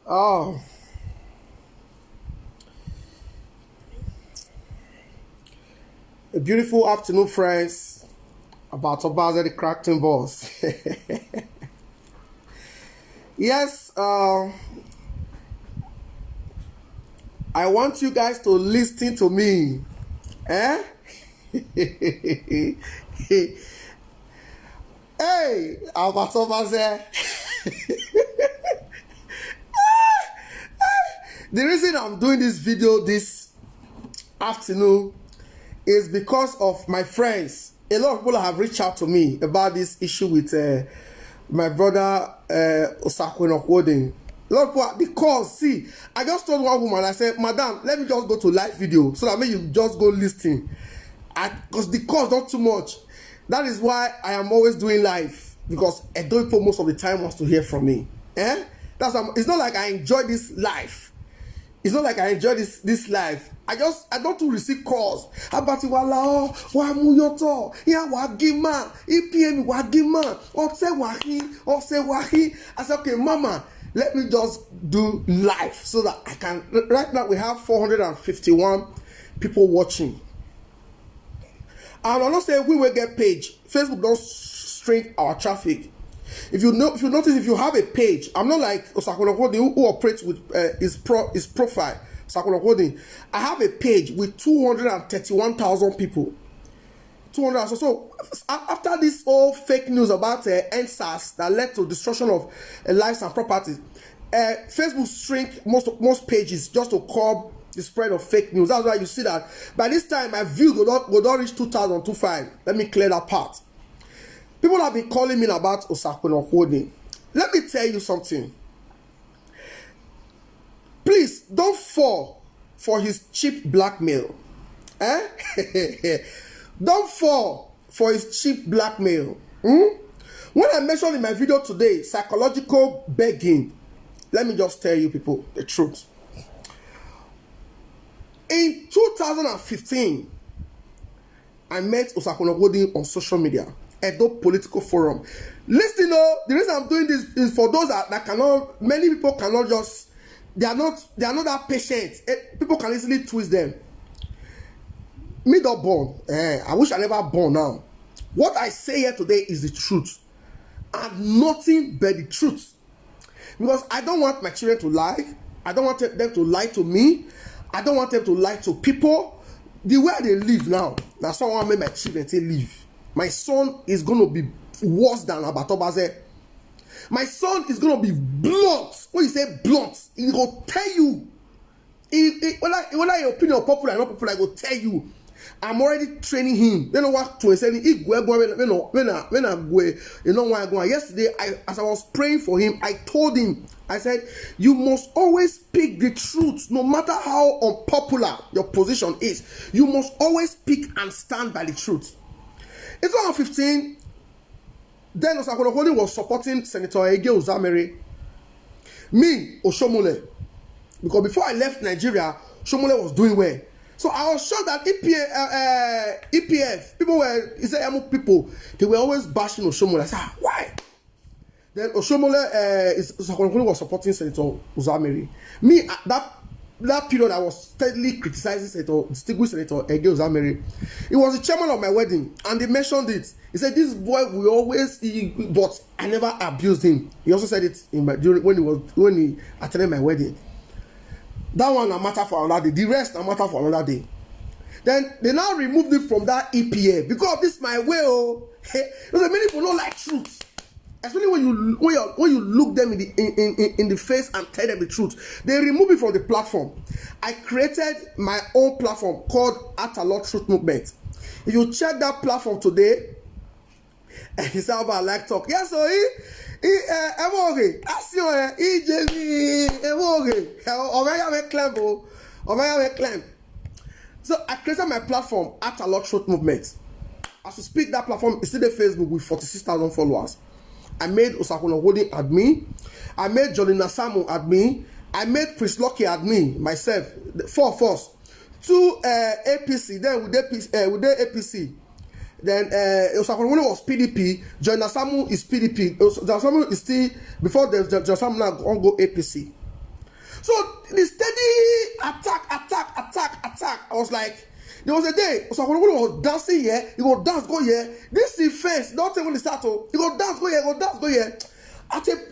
Oh, a beautiful afternoon, friends. About Obaza the Crackton boss. Yes, I want you guys to listen to me. Eh? Hey, about Obaza. The reason I'm doing this video this afternoon is because of my friends. A lot of people have reached out to me about this issue with my brother Osakweno Okwodin. A lot of people, because see, I just told one woman, I said, Madam, let me just go to live video so that maybe you just go listen. Because the cost not too much. That is why I am always doing live, because Edo people most of the time wants to hear from me. It's not like I enjoy this life. It's not like I enjoy this life. I don't receive calls. Abati wala wa muyoto ya wa gima EPM wa gima ose wahi. I said, okay, Mama, let me just do live so that I can. Right now we have 451 people watching. And I'm not saying we will get page. Facebook don't string our traffic. If you notice, if you have a page, I'm not like Osakweno Okwodin who operates with his profile. Osakweno Okwodin, I have a page with 231,000 people. 200. So after this whole fake news about NSAS that led to destruction of lives and properties, Facebook shrink most pages just to curb the spread of fake news. That's why you see that by this time my views will not reach 2,025. Let me clear that part. People have been calling me about Osakweno Okwodin. Let me tell you something. Please don't fall for his cheap blackmail. Don't fall for his cheap blackmail. When I mentioned in my video today, psychological begging, let me just tell you people the truth. In 2015, I met Osakweno Okwodin on social media. Edo Political Forum. Listen, the reason I'm doing this is for those that cannot, many people cannot just, they are not that patient. People can easily twist them. Me not born. I wish I never born now. What I say here today is the truth. And nothing but the truth. Because I don't want my children to lie. I don't want them to lie to me. I don't want them to lie to people. The way they live now, that's why I want my children to live. My son is going to be worse than Abatobaze. My son is going to be blunt. When you say blunt, he will tell you. Whether your opinion is popular or not popular, I will tell you. I'm already training him. They know what to say. Yesterday, as I was praying for him, I told him, I said, you must always speak the truth, no matter how unpopular your position is. You must always speak and stand by the truth. In 2015, then Osakweno Okwodin was supporting Senator Ege Uzamere. Me, Oshomole. Because before I left Nigeria, Oshomole was doing well. So I was sure that EPF, people were, people, they were always bashing Oshomole. I said, why? Then Oshomole, Osakweno Okwodin was supporting Senator Uzamere. Me, that period, I was steadily criticizing distinguished Senator Ege Uzamere. He was the chairman of my wedding, and they mentioned it. He said, this boy will always, but I never abused him. He also said it when he attended my wedding. That one a matter for another day. The rest a matter for another day. Then they now removed it from that EPA because this my way. Because many people don't like truth. Especially when you look them in the face and tell them the truth. They remove it from the platform. I created my own platform called Atalot Truth Movement. If you check that platform today, and you say about like talk, yes, so so I created my platform Atalot Truth Movement. As we speak, that platform is still the Facebook with 46,000 followers. I made Osakweno Okwodin admin. I made Johnny Nasamu admin. I made Prince Lucky admin myself. 4 of us. 2 APC. Then with the APC. Then Osakweno Okwodin was PDP. Johnny Nasamu is PDP. Johnny Nasamu is still before the Johnny Nasamu now go APC. So the steady attack. I was like, there was a day, so when was dancing here, you go dance, go here. This is first, don't tell when it start, you go dance, go here, go here.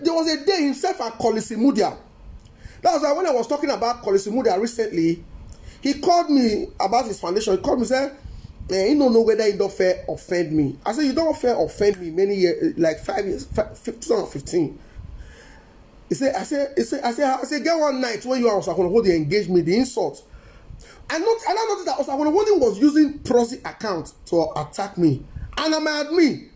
There was a day himself at Kolisi Mudia. That was why when I was talking about Kolisi Mudia recently, he called me about his foundation. He called me and said, he don't know whether he don't fair offend me. I said, you don't fair offend me many years, like 5 years, 2015. I said, get one night when you are Osakwon they engage me, the insult. I noticed that Osakwon was using proxy account to attack me. And I'm admin.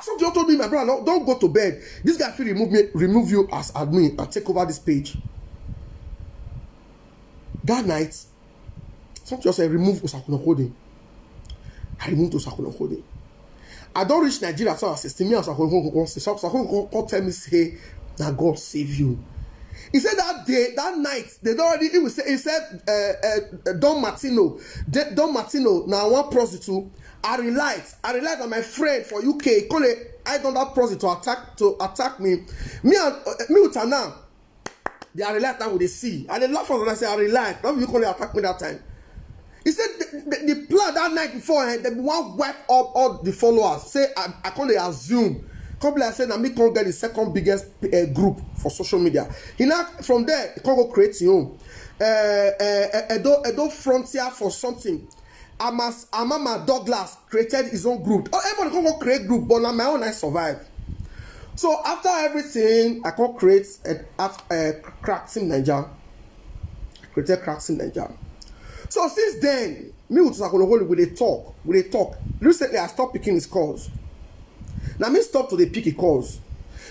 Somebody told me, my brother, no, don't go to bed. This guy will remove you as admin and take over this page. That night, somebody just said, remove Osakwon. I removed Osakwon. I don't reach Nigeria, so I said, me Osakwon tell me, say, now God save you. He said that day, that night, they already, he said, Don Martino, now one prostitute, I relied on my friend for UK, call it, I done that prostitute to attack me. Me with her now, they are relied now with the sea. And they laugh at us and say, I relied. Now you call it attack me that time. He said the plan that night before, they want wipe up all the followers. Say, I can't assume. Couple I said, I me can't get the second biggest group for social media. He now from there, he can't go create his own. Edo Frontier for something. Amama Douglas created his own group. Oh, everybody can go create group, but on my own I survive. So after everything, I can create Crack Team Nigeria. I created Crack Team Nigeria. So since then, me with Osakwon we dey talk. Recently, I stopped picking his calls. Now me stop to the pick his calls.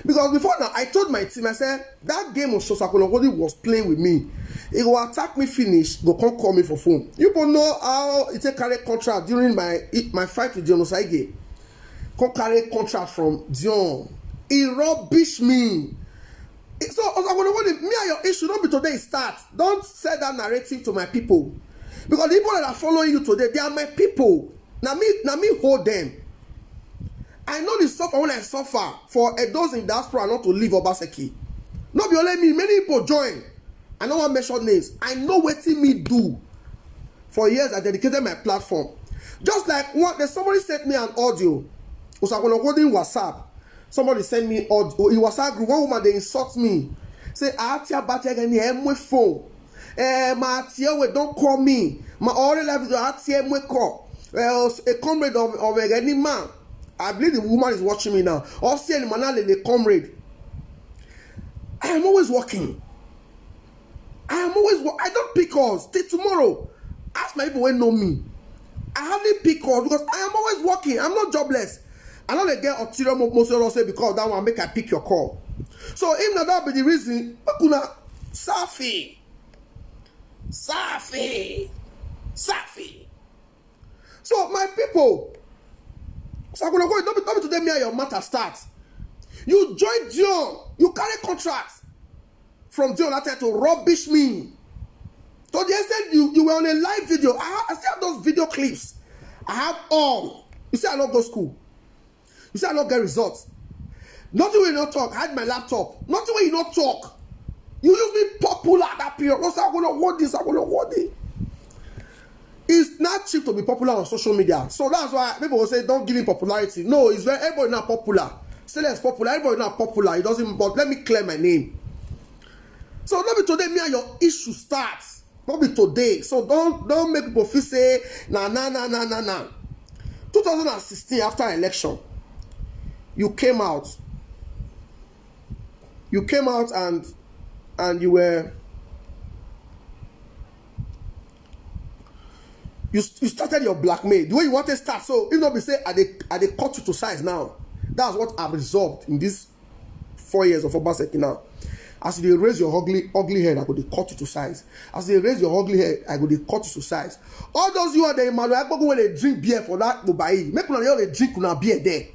Because before now, I told my team, I said, that game of Osakwon was playing with me. He will attack me finish, go come call me for phone. You don't know how it take carry contract during my fight with Dion Osaige. Come carry contract from Dion. He rubbish me. So Osakwon, me and your issue don't be today start. Don't say that narrative to my people. Because the people that are following you today, they are my people. Now me hold them. I know the suffer when I suffer for those in diaspora not to leave Obaseki. Not be only me, many people join. I don't want to mention names. I know what me do. For years, I dedicated my platform. Just like somebody sent me an audio. Osakwon in WhatsApp. Somebody sent me audio in WhatsApp group. One woman they insult me. Say, "Atia bategani emwe phone. Ma atia we don't call me. Ma already life is atia emwe call. A comrade of any man." I believe the woman is watching me now. Or see any man the comrade. I am always working. I don't pick calls. Till tomorrow. Ask my people when know me. I hardly pick calls because I am always working. I'm not jobless. I know they get ulterior motive say because that one make I pick your call. So if not that be the reason, Bakuna Safi. So my people, so I'm gonna go. Don't be today me and your matter starts. You join Dion. You carry contracts from Dion that time to rubbish me. So the extent you were on a live video. I still have those video clips. I have all. You say I don't go school. You say I don't get results. Nothing when you not talk. I had my laptop. Nothing when you not talk. You use me popular at that period. No, so I'm gonna hold this. I'm gonna hold it. It's not cheap to be popular on social media. So that's why people will say don't give him popularity. No, it's where everybody not popular. Still is popular, everybody not popular. It doesn't, but let me clear my name. So not be today me and your issue starts. Not be today. So don't make people feel say nah. 2016 after election, you came out and you were you started your blackmail the way you want to start. So if not be say I they cut you to size now. That's what I've resolved in these 4 years of Obaseki now. As they raise your ugly head, I go they cut you to size. As they raise your ugly head, I go they cut you to size. All those you are there, man, I go when they drink beer for that Dubai. Make una they drink una beer there.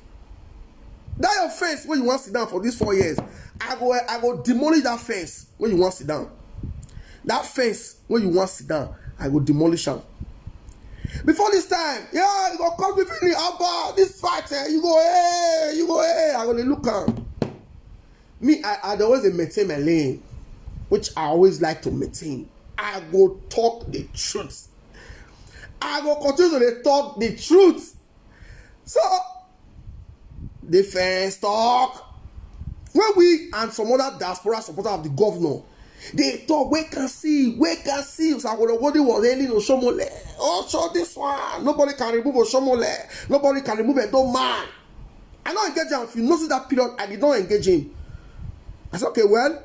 That your fence when you want to sit down for these 4 years. I go demolish that fence when you want to sit down. That fence when you want to sit down, I go demolish them. Before this time, yeah, you go come with me about this fight. You go, hey, I go to look at me. I always maintain my lane. which I always like to maintain. I go talk the truth. I go continue to talk the truth. So, the first talk, when we and some other diaspora supporters of the governor, they talk, we can see. Sakolokodi was hailing Oshomole. Oh, show this one. Nobody can remove Oshomole. Nobody can remove a dumb man. I don't engage him. If you notice that period, I did not engage him. I said, okay, well,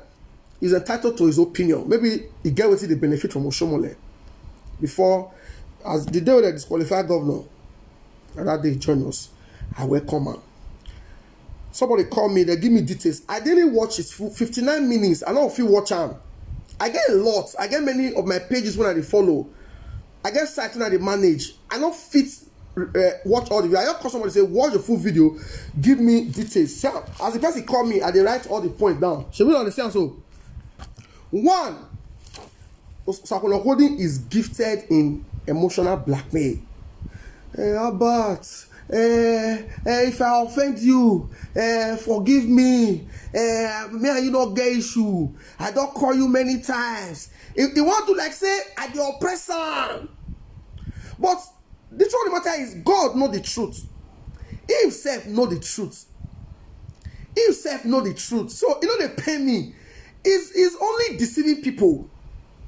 he's entitled to his opinion. Maybe he get what the benefit from Oshomole. Before, as the day when they disqualified governor, and that day join us, I welcome him. Somebody called me, they give me details. I didn't watch it for 59 minutes. I don't feel watch him. I get a lot. I get many of my pages when I follow. I get sites when I manage. I don't fit watch all the video. I just call somebody say watch the full video, give me details. So, as the person call me, I dey write all the points down. Should we understand? So, one, Sakolokodi is gifted in emotional blackmail. Albert, if I offend you, forgive me. Me and you not get issue. I don't call you many times. If you want to like say I the oppressor, but the truth of the matter is God know the truth. He himself know the truth. He himself know the truth. So you know they pay me. He's only deceiving people.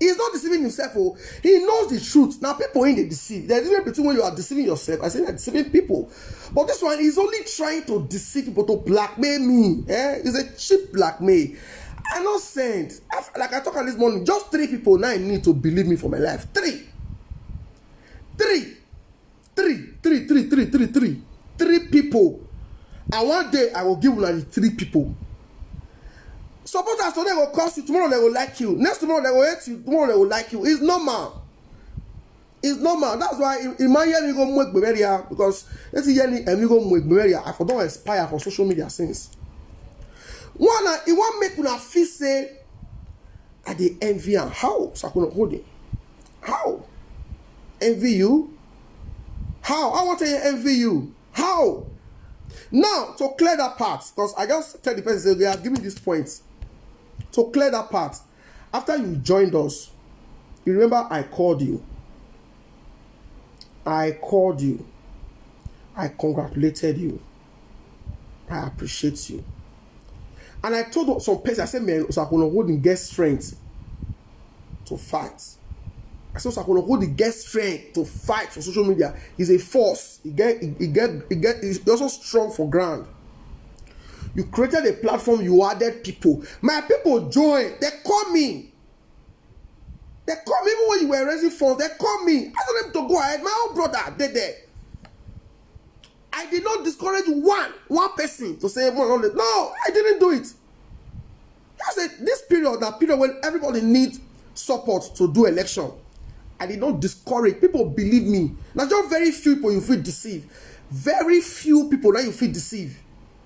He's not deceiving himself. Oh, he knows the truth. Now people ain't they deceive. There's a difference between when you are deceiving yourself. I say you're deceiving people. But this one is only trying to deceive people, to blackmail me. It's a cheap blackmail. I'm not saying, like I talked about this morning, just 3 people now need to believe me for my life. 3 people. And one day I will give you 3 people. Supporters today will cost you, tomorrow they will like you. Next tomorrow they will hate you, tomorrow they will like you. It's normal. It's normal. That's why in my year you go make Bemeria, because let's see yearly and you go make Bemeria. I don't aspire for social media since. One, it won't make una feel say I dey envy and how Sakolokodi. How? Envy you? How? I want to envy you. How? Now, to clear that part, because I just tell the person, say, they are giving these points. To clear that part, after you joined us, you remember I called you. I congratulated you. I appreciate you. And I told some person, I said, man, Sakolokodi get strength to fight. I said, Sakolokodi get strength to fight for social media. He's a force. He's also strong for ground. You created a platform, you added people. My people join. They call me. Even when you were raising funds, they call me. I told them to go ahead. My own brother did there. I did not discourage one person to say, no, I didn't do it. I said, this period, that period when everybody needs support to do election, I did not discourage. People believe me. Now, just very few people you feel deceived. Very few people that you feel deceived.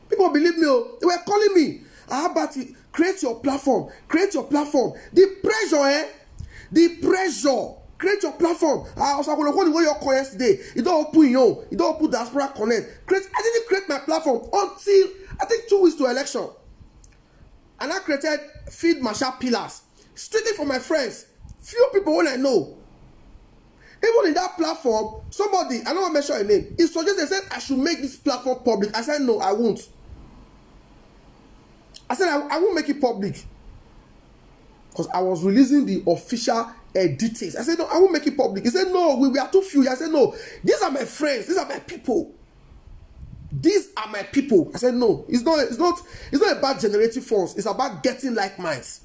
People believe me. They were calling me. How about it? Create your platform. Create your platform. The pressure, The pressure. Create your platform. I was like, what the way your call yesterday? You don't open your, you don't put Diaspora Connect. I didn't create my platform until I think 2 weeks to election. And I created Feed Marshall Pillars. Strictly for my friends. Few people when I know. Even in that platform, somebody, I don't want to mention a name, he suggested, they said I should make this platform public. I said no, I won't. I said I won't make it public. Because I was releasing the official details. I said no, I won't make it public. He said no, we are too few. I said no, these are my friends, these are my people. These are my people. I said no, it's not about generating funds, it's about getting like minds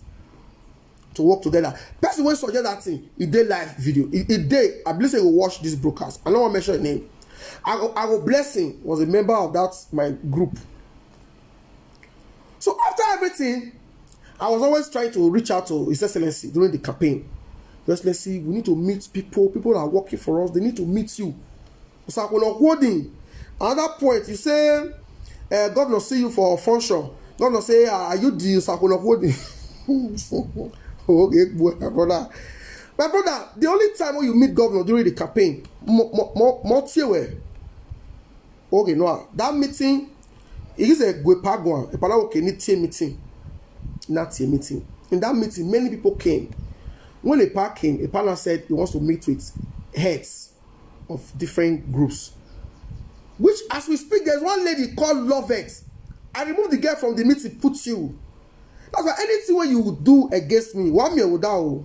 to work together. Person when suggest that thing, he did live video. He did. I believe he will watch this broadcast. I don't want to mention his name. Our Blessing was a member of that my group. So after everything, I was always trying to reach out to His Excellency during the campaign. Your Excellency, we need to meet people. People that are working for us, they need to meet you. So I'm holding. Another point, you say, Governor see you for a function. Governor say, are you the Sakono holding? Okay, my brother, the only time when you meet governor during the campaign, okay, no, that meeting, it is a Gwepagwan, a Palawoke meeting, not a meeting. in that meeting, many people came. When a part came, a partner said he wants to meet with heads of different groups. Which, as we speak, there's one lady called Lovett. I removed the girl from the meeting, put you. That's why anything when you do against me, one me without,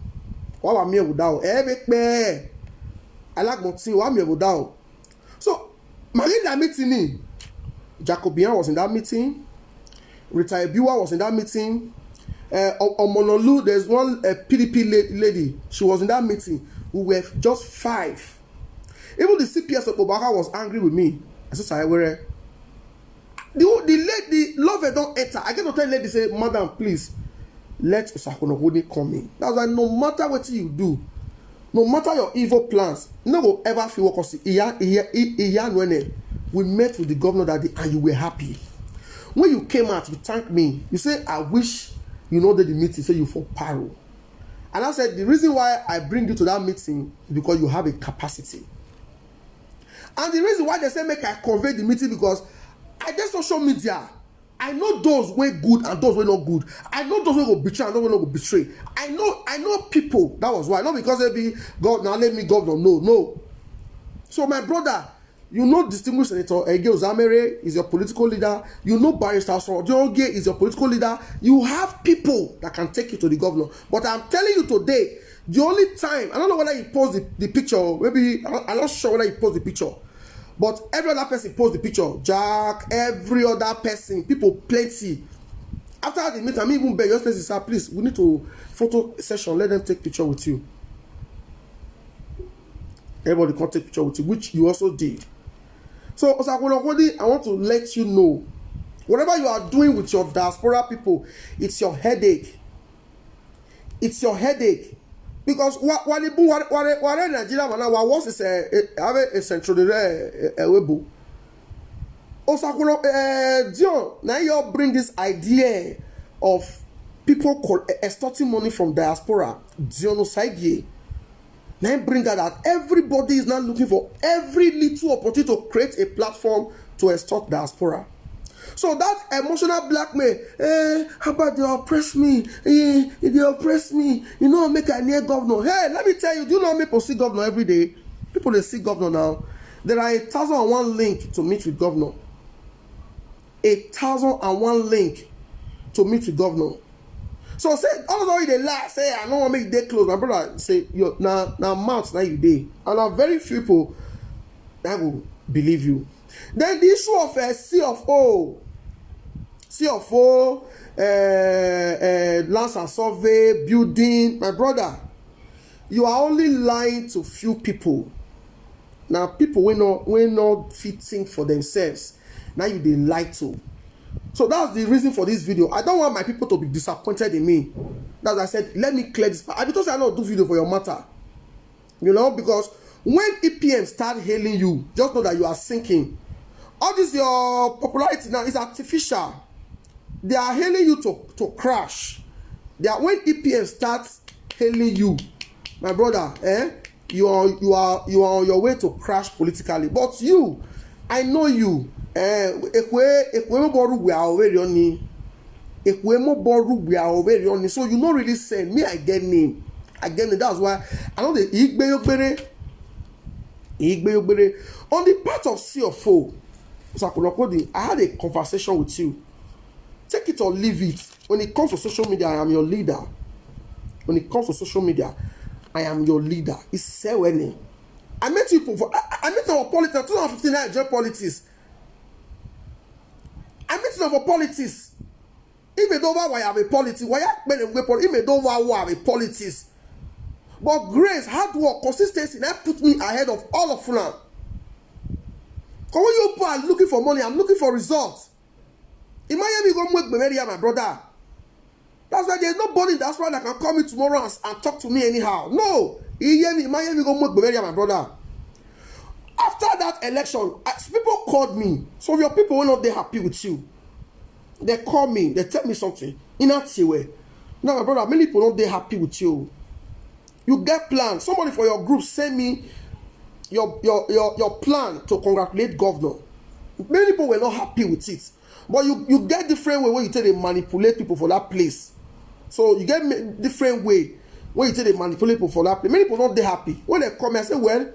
one me without, every I like my team, one me without. So, in that meeting, Jacobian was in that meeting, Retired Biwa was in that meeting, Omonolu, there's one PDP lady, she was in that meeting. We were just 5. Even the CPS of Obaka was angry with me. I said, the lady, Lover don't enter. I get to tell the lady, say, madam, please, let Osakunokuni come in. That's why no matter what you do, no matter your evil plans, no will ever feel what we met with the governor that day and you were happy. When you came out, you thanked me. You say, I wish you know that the meeting say you for paro. And I said, the reason why I bring you to that meeting is because you have a capacity. And the reason why they say make I convey the meeting because I get social media. I know those way good and those way not good. I know those way go betray and those way not go betray. I know people. That was why. Not because they be God now let me governor. No. So my brother, you know distinguished Senator Ege Ozamere is your political leader. You know Barrister Sorojoge is your political leader. You have people that can take you to the governor. But I'm telling you today, the only time, I don't know whether he post the picture, maybe, I'm not sure whether he post the picture. But every other person post the picture. Jack, every other person, people plenty. After the meeting, I mean, even beg your place, sir, please, we need to photo session. Let them take picture with you. Everybody can take picture with you, which you also did. So, Osakunokodi, I want to let you know, whatever you are doing with your diaspora people, it's your headache. It's your headache. Because what Nigeria was is a central webo. Osakuno Dion, now you bring this idea of people extorting money from diaspora. Dion Osagie. Now bring that everybody is now looking for every little opportunity to create a platform to extort diaspora. So that emotional blackmail, how about they oppress me? They oppress me. You know, make a near governor. Hey, let me tell you, do you know how many people see governor every day? People they see governor now. There are 1,001 link to meet with governor. 1,001 link to meet with governor. So say all of they lie, say I don't want to make day close. My brother say yo now mouth now you day. And there are very few people that will believe you. Then the issue of CFO, lands and survey, building, my brother, you are only lying to few people. Now people will not fitting for themselves. Now you they lie to. So that's the reason for this video. I don't want my people to be disappointed in me. That's why I said, let me clear this part. I don't say I don't do video for your matter. You know, because when EPM start hailing you, just know that you are sinking. All this your popularity now is artificial. They are hailing you to crash. They are when EPM starts hailing you, my brother, you are on your way to crash politically. But you, I know you. So you not really saying me. I get name. That's why I know the on the part of CFO. I had a conversation with you. Take it or leave it. When it comes to social media, I am your leader. When it comes to social media, I am your leader. It's Sewene. I met you for. I met our politics. 2015 I joined politics. I met you for politics. Even though I have a politics, why I even though I have a politics. But grace, hard work, consistency, that put me ahead of all of them. Because when you people are looking for money, I'm looking for results. In Miami, go make Bemeria, my brother. That's why there's nobody that's why that can call me tomorrow and talk to me anyhow. No. In Miami, go make Bemeria, my brother. After that election, people called me. Some of your people were not there happy with you. They call me, they tell me something. In that way. Now, my brother, many people not there happy with you. You get plans. Somebody for your group send me your plan to congratulate governor. Many people were not happy with it. But you get different way where you tell they manipulate people for that place. So you get different way when you take the manipulate people for that place. Many people not dey happy when they come and say, well,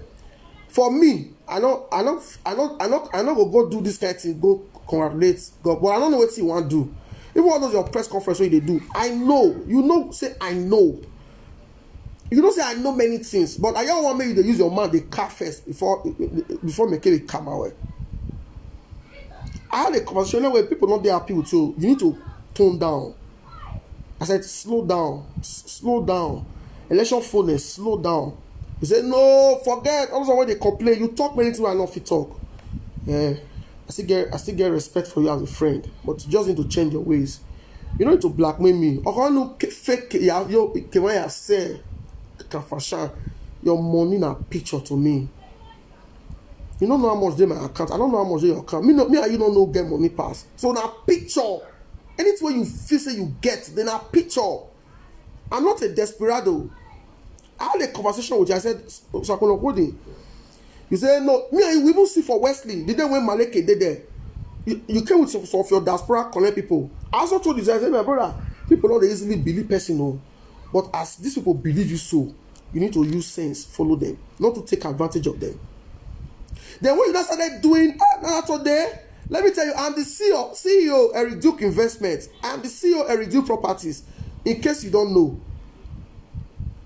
for me, I not go do this kind of thing, go congratulate God, but I don't know what you want to do. Even one of your press conference what they do, I know, you know, say I know. You don't say I know many things, but I don't want me to use your mouth the car first before making it come away. I had a conversation where people not there happy with you. You need to tone down. I said, slow down, slow down. Election fullness, slow down. He said, no, forget. Also, when they complain, you talk many things I not fit talk. Yeah, I still get respect for you as a friend, but you just need to change your ways. You don't need to blackmail me. I can't fake you say your money na picture to me. You don't know how much they my account. I don't know how much they your account. Me and you don't know get money pass. So na picture. Anything you feel say you get, then a picture. I'm not a desperado. I had a conversation with you. I said, Sakono, you say no. Me and you even see for Wesley. The day when Maleke did there, you came with some of your diaspora connect people. I also told you, I said, my brother, people don't easily believe person, but as these people believe you so, you need to use sense, follow them, not to take advantage of them. Then when you just started doing today, let me tell you, I'm the CEO Eric Duke Investments. I'm the CEO Eric Duke Properties. In case you don't know,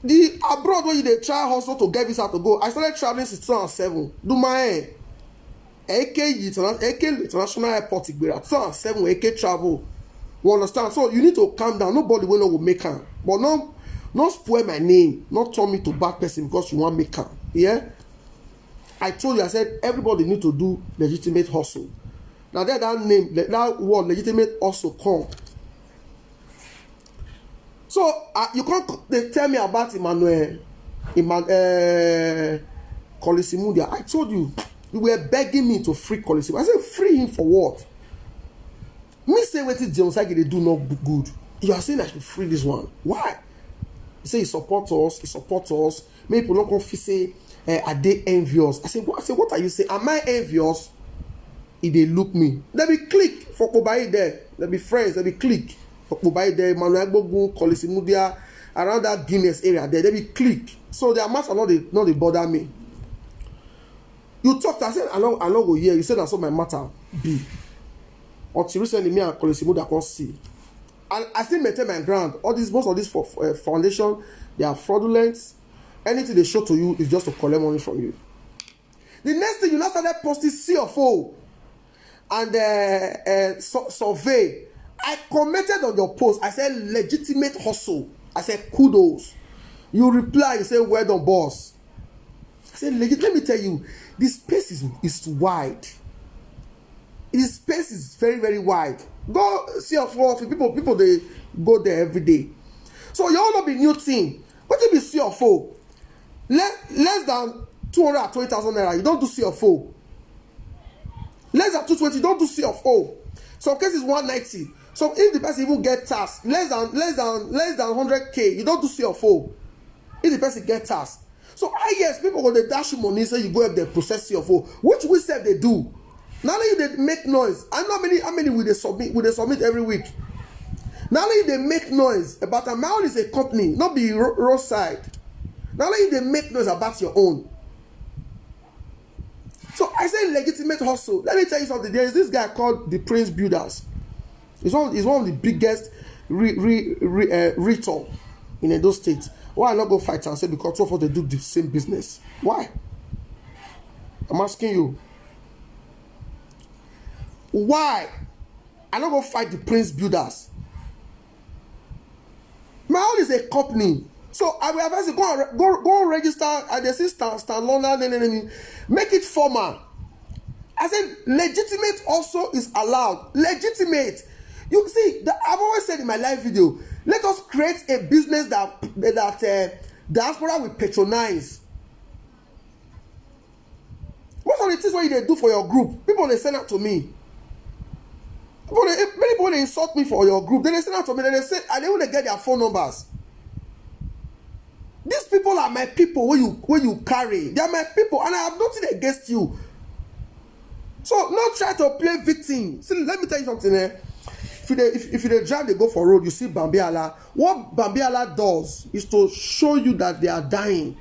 the abroad when you try hustle to get visa to go, I started traveling since 2007. Do my AK International Airport, 2007 AK travel. You understand? So you need to calm down. Nobody will make her, but not spoil my name. Not turn me to bad person because you want make her. Yeah. I told you, I said everybody need to do legitimate hustle. Now that name, that word legitimate also come. So you can't tell me about Emmanuel Kolisimudia. I told you were begging me to free Kolisimudia. I said free him for what? Me say what James they do not good. You are saying I should free this one. Why? He say he supports us. Many people don't come say are they envious? I say what are you saying? Am I envious? If they look me, they be click for Kobai there. They be friends. They be click for Kobai there. Manuel Bogu, Kolisimudia, around that Guinness area there. They be click. So their matter not they bother me. You talked. I said I don't go here. You said that's what my matter be. Until recently, me and Kolisimudia can see. And I still maintain my ground. Most of this foundation, they are fraudulent. Anything they show to you is just to collect money from you. The next thing you now started posting CFO and survey. I commented on your post. I said legitimate hustle. I said kudos. You reply. You say well done, boss. I said legit. Let me tell you, this space is wide. This space is very very wide. Go CFO. People they go there every day. So you all not be new thing. What if be CFO? Less than 220,000 naira. You don't do CFO. Less than 220, you don't do CFO. Some cases 190. So if the person even get tax, less than 100k, you don't do CFO. If the person get tax. So yes, people when they dash you money, say you go up there process CFO, which we said they do. Now they make noise. I know how many will they submit every week. Now they make noise about my own is a company, not be roadside. Now they make noise about your own. So I say legitimate hustle. Let me tell you something. There is this guy called the Prince Builders. He's one of the biggest retail in Edo State. Why I not go fight and say because two of us they do the same business? Why? I'm asking you. Why? I not go fight the Prince Builders. My own is a company. So I will advise you go register at the system, make it formal. I said legitimate also is allowed. Legitimate. You see, I've always said in my live video, let us create a business that diaspora will patronize. Most of the things what they do for your group, people they send out to me. Many people they insult me for your group. Then they send out to me. Then they say, and they want to get their phone numbers. These people are my people where you carry. They are my people, and I have nothing against you. So not try to play victim. See, let me tell you something. if you drive, they go for road, you see Bambiala. What Bambiala does is to show you that they are dying.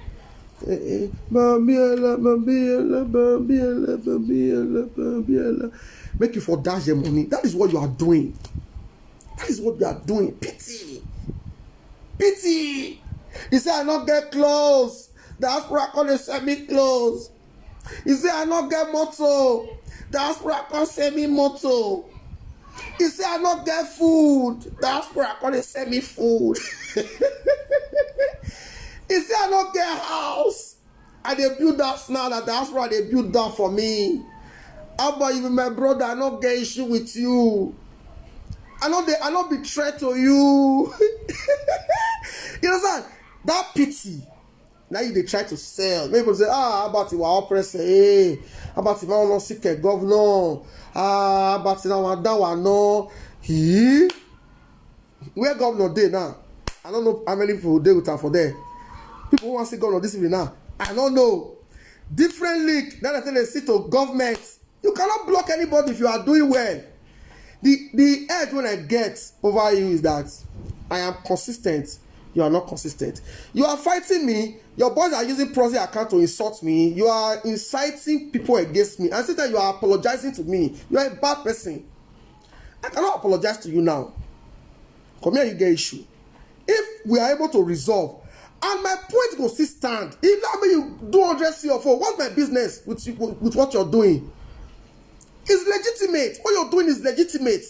Bambiala, Bambiala, Bambiala, Bambiala, Bambiala. Make you for dash the money. That is what you are doing. That is what you are doing. Pity. Pity. He said, I not get clothes. The diaspora can't send me clothes. He said, I not get motor. The diaspora can't send me motor. He said, I not get food. The diaspora can't send me food. He said, I not get house. And they build that now. The diaspora, they build that for me. How about you, my brother? I not get issue with you. I not betray to you. You understand? That pity. Now you they try to sell. People say, how about you are oppressed? Hey, how about you want to seek a governor? How about you want that one? No. He? Where governor day now? I don't know how many people they with her for there. People want to see governor this evening now. I don't know. Different league. Then I think they sit to government. You cannot block anybody if you are doing well. The edge when I get over you is that I am consistent. You are not consistent. You are fighting me. Your boys are using proxy account to insult me. You are inciting people against me. And since that you are apologizing to me, you are a bad person. I cannot apologize to you now. Come here, you get issue. If we are able to resolve, and my point will still stand. If that means you do 100 CFO, what's my business with what you're doing? It's legitimate. What you're doing is legitimate.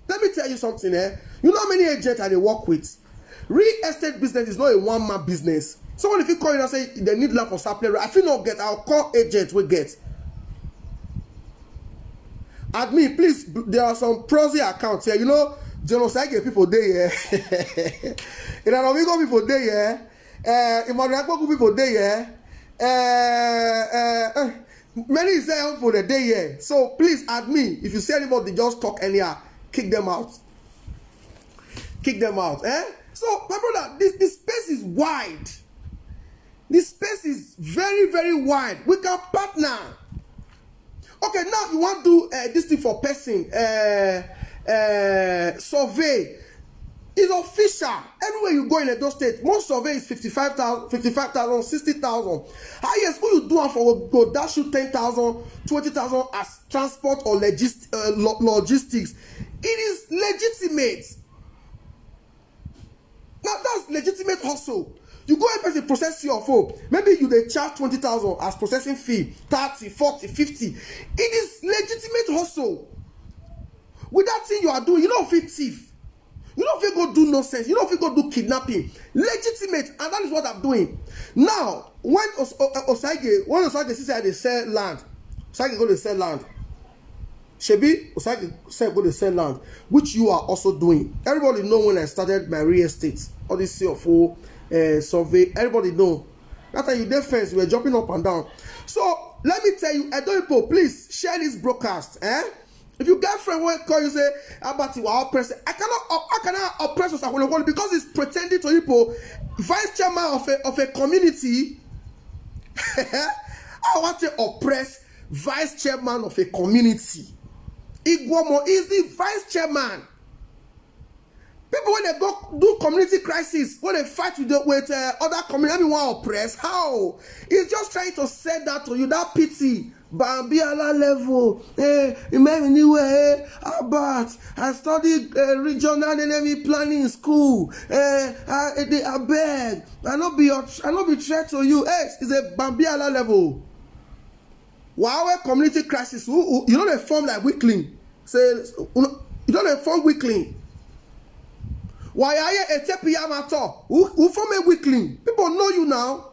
Let me tell you something, eh? You know how many agents I work with? Real estate business is not a one-man business. Someone if you call in and say they need land for supply, I feel not get. I'll call agent we get. Admin, please. There are some proxy accounts here. You know, genocide people there. In an amigo people there. Emmanuel people there. Many is there for the day here. So please admin. If you see anybody just talk anyhow, kick them out. Kick them out. So, my brother, this space is wide. This space is very, very wide. We can partner. Okay, now you want to do this thing for person. Survey. It's official. Everywhere you go in Edo State, most survey is 55,000, 60,000. Highest, who you do for go dash you 10,000, 20,000 as transport or logistics. It is legitimate. Now that's legitimate hustle. You go and person process your phone. Maybe you they charge 20,000 as processing fee, 30, 40, 50. It is legitimate hustle. With that thing you are doing, you don't feel thief. You don't feel go do nonsense. You don't feel go do kidnapping. Legitimate, and that is what I'm doing. Now, when Osage said they sell land, Osage go to sell land. Shebi, Osage said go to sell land, which you are also doing. Everybody know when I started my real estate, all this CFO survey. Everybody know. That time you defense, we were jumping up and down. So let me tell you, Edo, please share this broadcast. If you get friend will call you say about you are oppressed, I cannot oppress us because it's pretending to people vice chairman of a community. I want to oppress vice chairman of a community. Iguamo is the vice chairman. People when they go do community crisis, when they fight with other community, everyone oppress. How? He's just trying to say that to you, that pity. Bambiala level, anyway, about I studied regional enemy planning in school. I beg, I not be threat to you. It's a Bambiala level. While community crisis, you know they form like weakling. Say, you know they form weakling. Why are you a tepiamato? Who form a weakling? People know you now.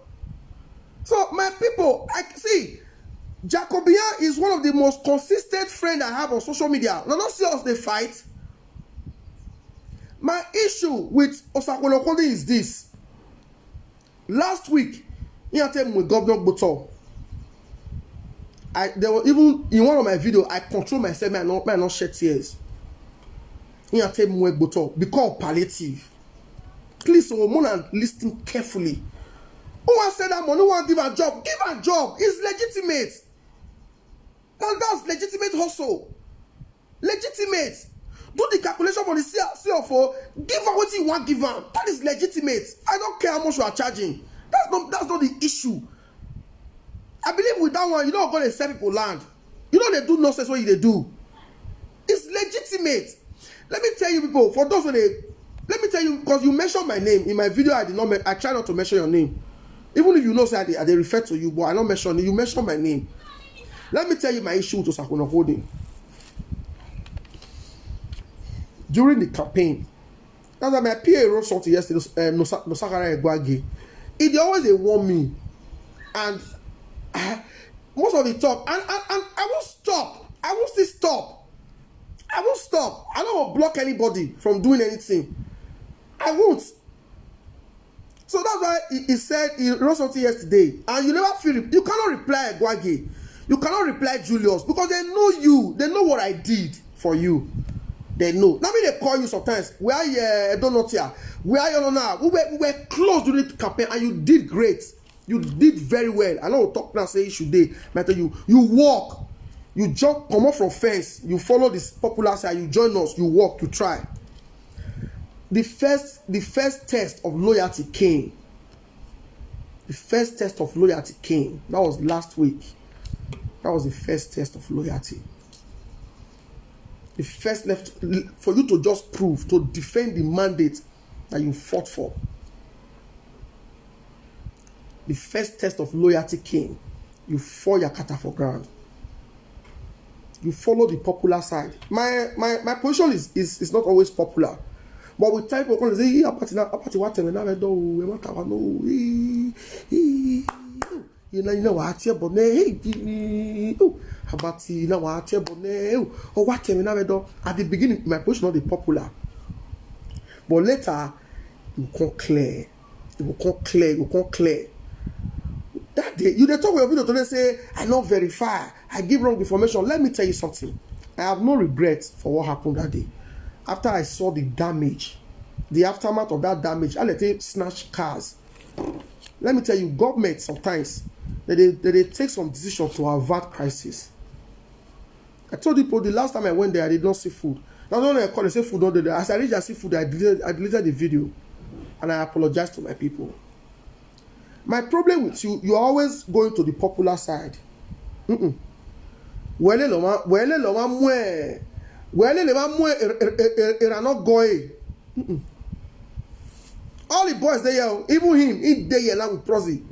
So my people, I see. Jacobian is one of the most consistent friends I have on social media. Now, don't see us they fight. My issue with Osakwelokode is this. Last week, he had taken with Governor Boto. There were even in one of my videos, I control myself, may I not shed tears. He had taken with Boto because palliative. Please, someone and listen carefully. Who wants to say that money? Who wants to give a job? Give a job. It's legitimate. Now that's legitimate hustle. Legitimate. do the calculation for the CFO, give her what you want, give her. That is legitimate. I don't care how much you are charging. That's not the issue. I believe with that one, you don't go and sell people land. You know they do nonsense what they do. It's legitimate. Let me tell you people, for those let me tell you, because you mentioned my name in my video. I try not to mention your name. Even if you know say they refer to you, but I don't mention you mention my name. Let me tell you my issue with Osakuna Holding. During the campaign, that's why my PA wrote something yesterday, Nosakara Egwagi. It always warn me. And most of the talk, and I won't stop. I won't still stop. I won't stop. I don't want to block anybody from doing anything. I won't. So that's why he said he wrote something yesterday, and you never feel it. You cannot reply Egwagi. You cannot reply Julius because they know you. They know what I did for you. They know. Now they call you sometimes. Where you don't know here? Where are you now? We were close during the campaign, and you did great. You did very well. I know we'll talk now. Say issue day. Matter you walk, you jump, come up from fence. You follow this popular side. You join us. You walk. You try. The first test of loyalty came. The first test of loyalty came. That was last week. That was the first test of loyalty. The first left for you to just prove, to defend the mandate that you fought for. The first test of loyalty came. You fall Yakata for ground. You follow the popular side. My position is not always popular. But with time people say, apati what time na do we mata wa no. You know what here but abati na wa here but or what time na do. At the beginning my position not the popular. But later you come clear. You come clear. That day, you they talk with your video today say, I not verify, I give wrong information. Let me tell you something. I have no regret for what happened that day. After I saw the damage, the aftermath of that damage, I let it snatch cars. Let me tell you, government sometimes they take some decisions to avert crisis. I told people the last time I went there, I did not see food. Not only I called, they say food not there. As I reached, I see food. I deleted the video, and I apologized to my people. My problem with you, you're always going to the popular side. All the boys there, even him, they yell with prosy.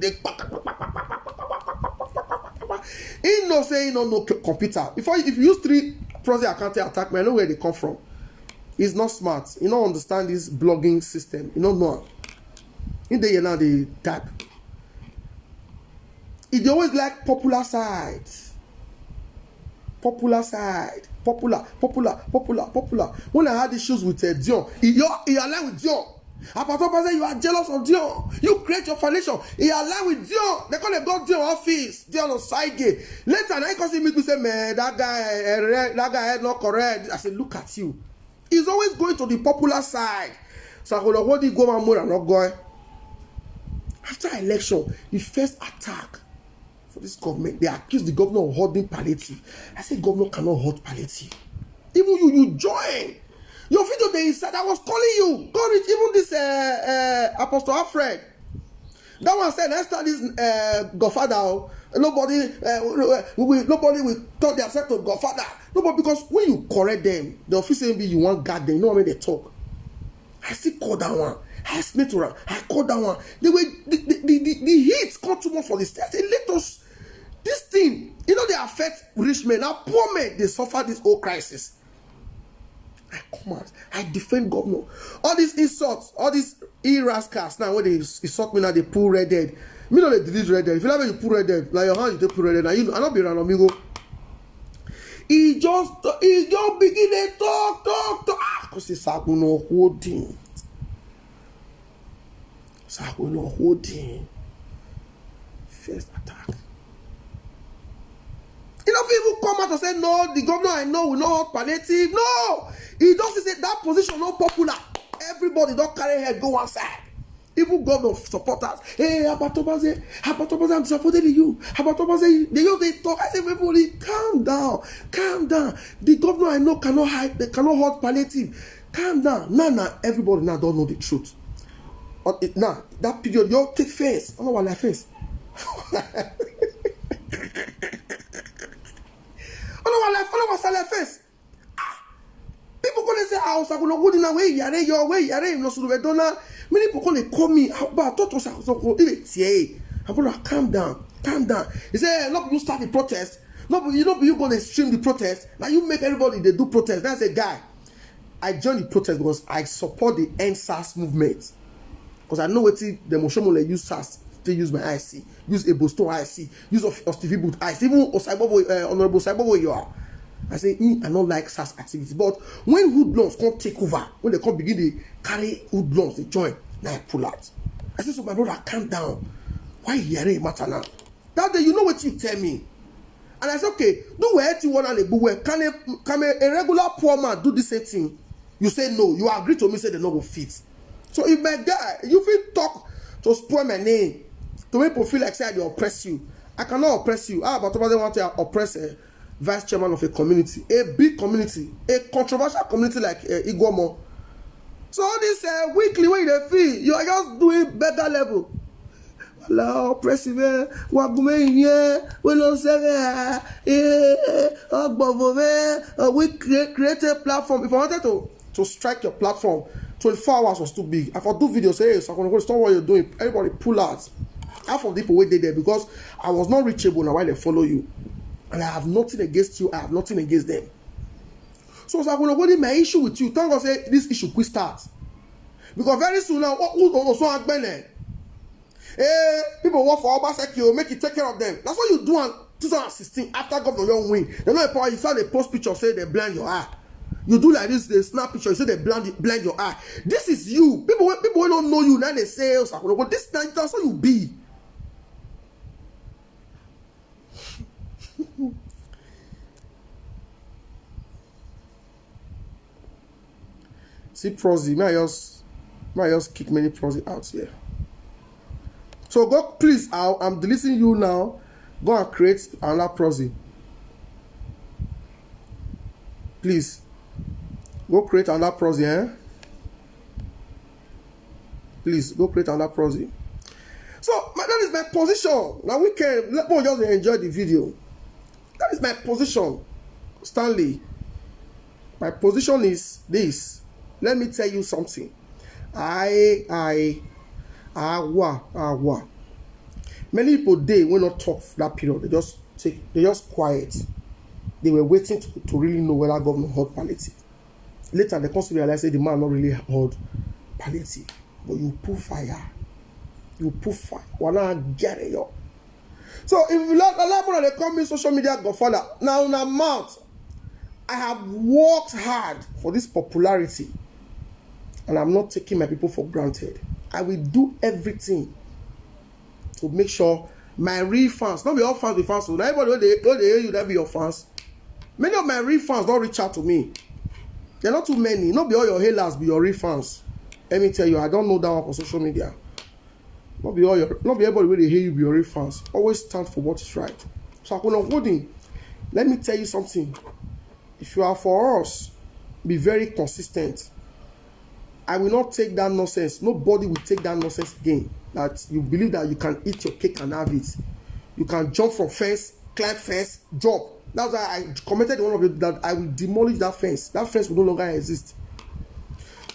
He no say he no computer. If you use 3 prosy account attack me, I know where they come from. He's not smart. He don't understand this blogging system. He don't know. In the now they type. He always like popular side. Popular side. Popular. When I had issues with Dion, he aligned with Dion. Apart say you are jealous of Dion. You create your foundation. He aligned with Dion. They call it God Dion office. Dion on side gate. Later, I can see me say, man, that guy is not correct. I said, look at you. He's always going to the popular side. So I go, what did go on more and not go? After election, the first attack for this government, they accused the governor of holding palliative. I said, governor cannot hold palliative. Even you join. Your video they said I was calling you. Go reach even this Apostle Alfred. That one said, let's start this Godfather. Nobody will talk themselves to Godfather. Nobody, because when you correct them, the officer be you want guard them. You know when they talk. I still call that one. I explain to her. I call that one. The heat come too much for the state. They let us. This thing, you know, they affect rich men. Now poor men, they suffer this whole crisis. I come out. I defend governor. All these insults, all these rascals now when they insult me now, they pull red dead. Me know they delete red dead. If you like you pull red dead, like your hand you take pull red dead. Now you know, I not be around amigo. He just begin to talk. Cause it's no holding. No holding. First attack. You know, people come out and say, no, the governor I know will not hold palliative. No! He just say that position not popular. Everybody don't carry head, go one side. Even government supporters, hey, Abatobaze, I'm supporting you. Abatobaze, they talk. I say, everybody, calm down. The governor I know cannot hide, they cannot hold palliative. Calm down. Now, everybody now don't know the truth. Now, that period, you take face. I don't know what I face. I don't know what I face. People gonna say, "Ah, I'm gonna go in away. Your way. No suru many people gonna call me. But I thought was I'm gonna calm down. He said, "No, you start the protest. No, you gonna stream the protest. Now you make everybody they do protest." That's a guy. I joined the protest because I support the End SARS movement. Because I know what the Moshomole use SARS. They use my IC, use a Boston IC, use of Stevie Boot IC, even Honorable Saibobo you are. I say, I don't like SARS activity. But when hoodlums come take over, when they come begin to carry hoodlums, they join, now I pull out. I say, so my brother, calm down. Why hearing matter now? That day, you know what you tell me. And I say, okay, do what you want to do. Can a regular poor man do the same thing? You say no. You agree to me, say the no will fit. So if my guy, you feel talk to spoil my name, to make people feel like say I oppress you. I cannot oppress you. But somebody want to oppress a vice chairman of a community, a big community, a controversial community like Iguamo. So all this weekly way they feel, you are just doing better level. Allah oppressive, we don't say we create a platform. If I wanted to strike your platform, 24 hours was too big. I could do videos, say, so I'm going to stop what you're doing. Everybody pull out. Half of the people waited there because I was not reachable now while they follow you. And I have nothing against you. I have nothing against them. So I'm going to my issue with you. Thank God say this issue quick start. Because very soon now, who's also happening? People work for Obaseki, make it take care of them. That's what you do in 2016 after Governor Young win. They know you saw the post picture say they blind your eye. You do like this, they snap picture, you say they blind your eye. This is you. People who don't know you, now they say, oh, this that's how you be. See Prosy, may I just kick many Prosy out here. So go, please, I'm deleting you now. Go and create another Prosy. Please. Go create another Prosy, Please, go create another Prosy. So, that is my position. Now we can, let me just enjoy the video. That is my position, Stanley. My position is this. Let me tell you something. Many people they will not talk for that period. They just quiet. They were waiting to really know whether government hold palliative. Later they come to realize that the man not really hold palliative. But you put fire. Wanna get it up. So if you like a lot of they call me social media godfather. Now in a month, I have worked hard for this popularity. And I'm not taking my people for granted. I will do everything to make sure my real fans, not be all fans be fans. So everybody when they hear you, that be your fans. Many of my real fans don't reach out to me. They're not too many. Not be all your haters be your real fans. Let me tell you, I don't know that one for social media. Not be everybody when they hear you be your real fans. Always stand for what is right. So I'm holding. Let me tell you something. If you are for us, be very consistent. I will not take that nonsense. Nobody will take that nonsense again. That you believe that you can eat your cake and have it. You can jump from fence, climb fence, jump. That's why I commented one of you that I will demolish that fence. That fence will no longer exist.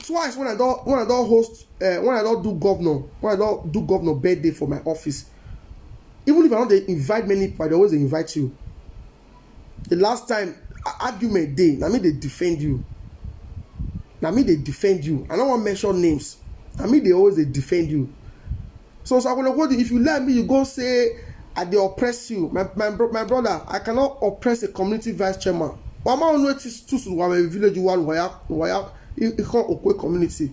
Twice when I don't do governor birthday for my office. Even if I don't invite many people, I always invite you. The last time argument day, I mean they defend you. I don't want to mention names. They always defend you. So I'm gonna go. If you like me, you go say they oppress you. My brother, I cannot oppress a community vice chairman. Why am I on notice to a village one where you can't Okwe community?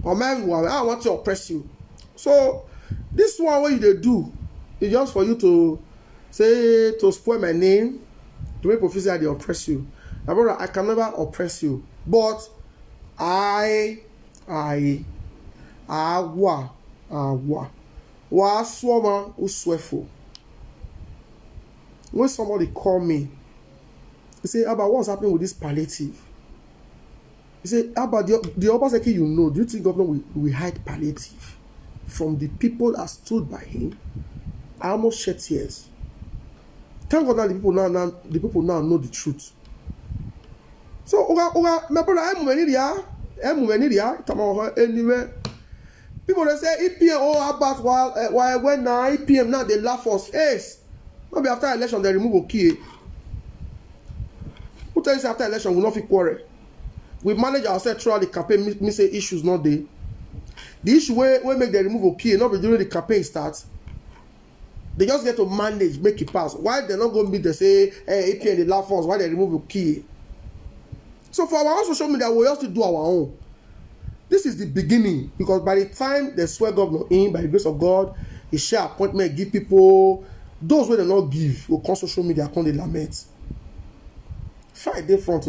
I want to oppress you. So this one what you do is just for you to say to spoil my name, to make people say they oppress you. My brother, I can never oppress you, but I Awa. Wa swama uswefo. When somebody call me, he say, about what's happening with this palliative? He say, about the Obaseki you know, do you think government will hide palliative from the people that stood by him? I almost shed tears. Thank God that the people now know the truth. So, my brother, anyway. People they say EPM about while when now EPM now they laugh us. Yes. Maybe after election they remove Okie. Who tell you after election we not fit quarrel? We manage ourselves throughout the campaign. Me say issues not there. The issue where make them remove Okie, not be during the campaign starts. They just get to manage, make it pass. Why they not going to be they say hey, EPM they laugh us? Why they remove Okie? So for our own social media, we have to do our own. This is the beginning, because by the time they swear governor in, by the grace of God, he share appointment, give people, those who they not give, will come social media, come they lament. Fight day front.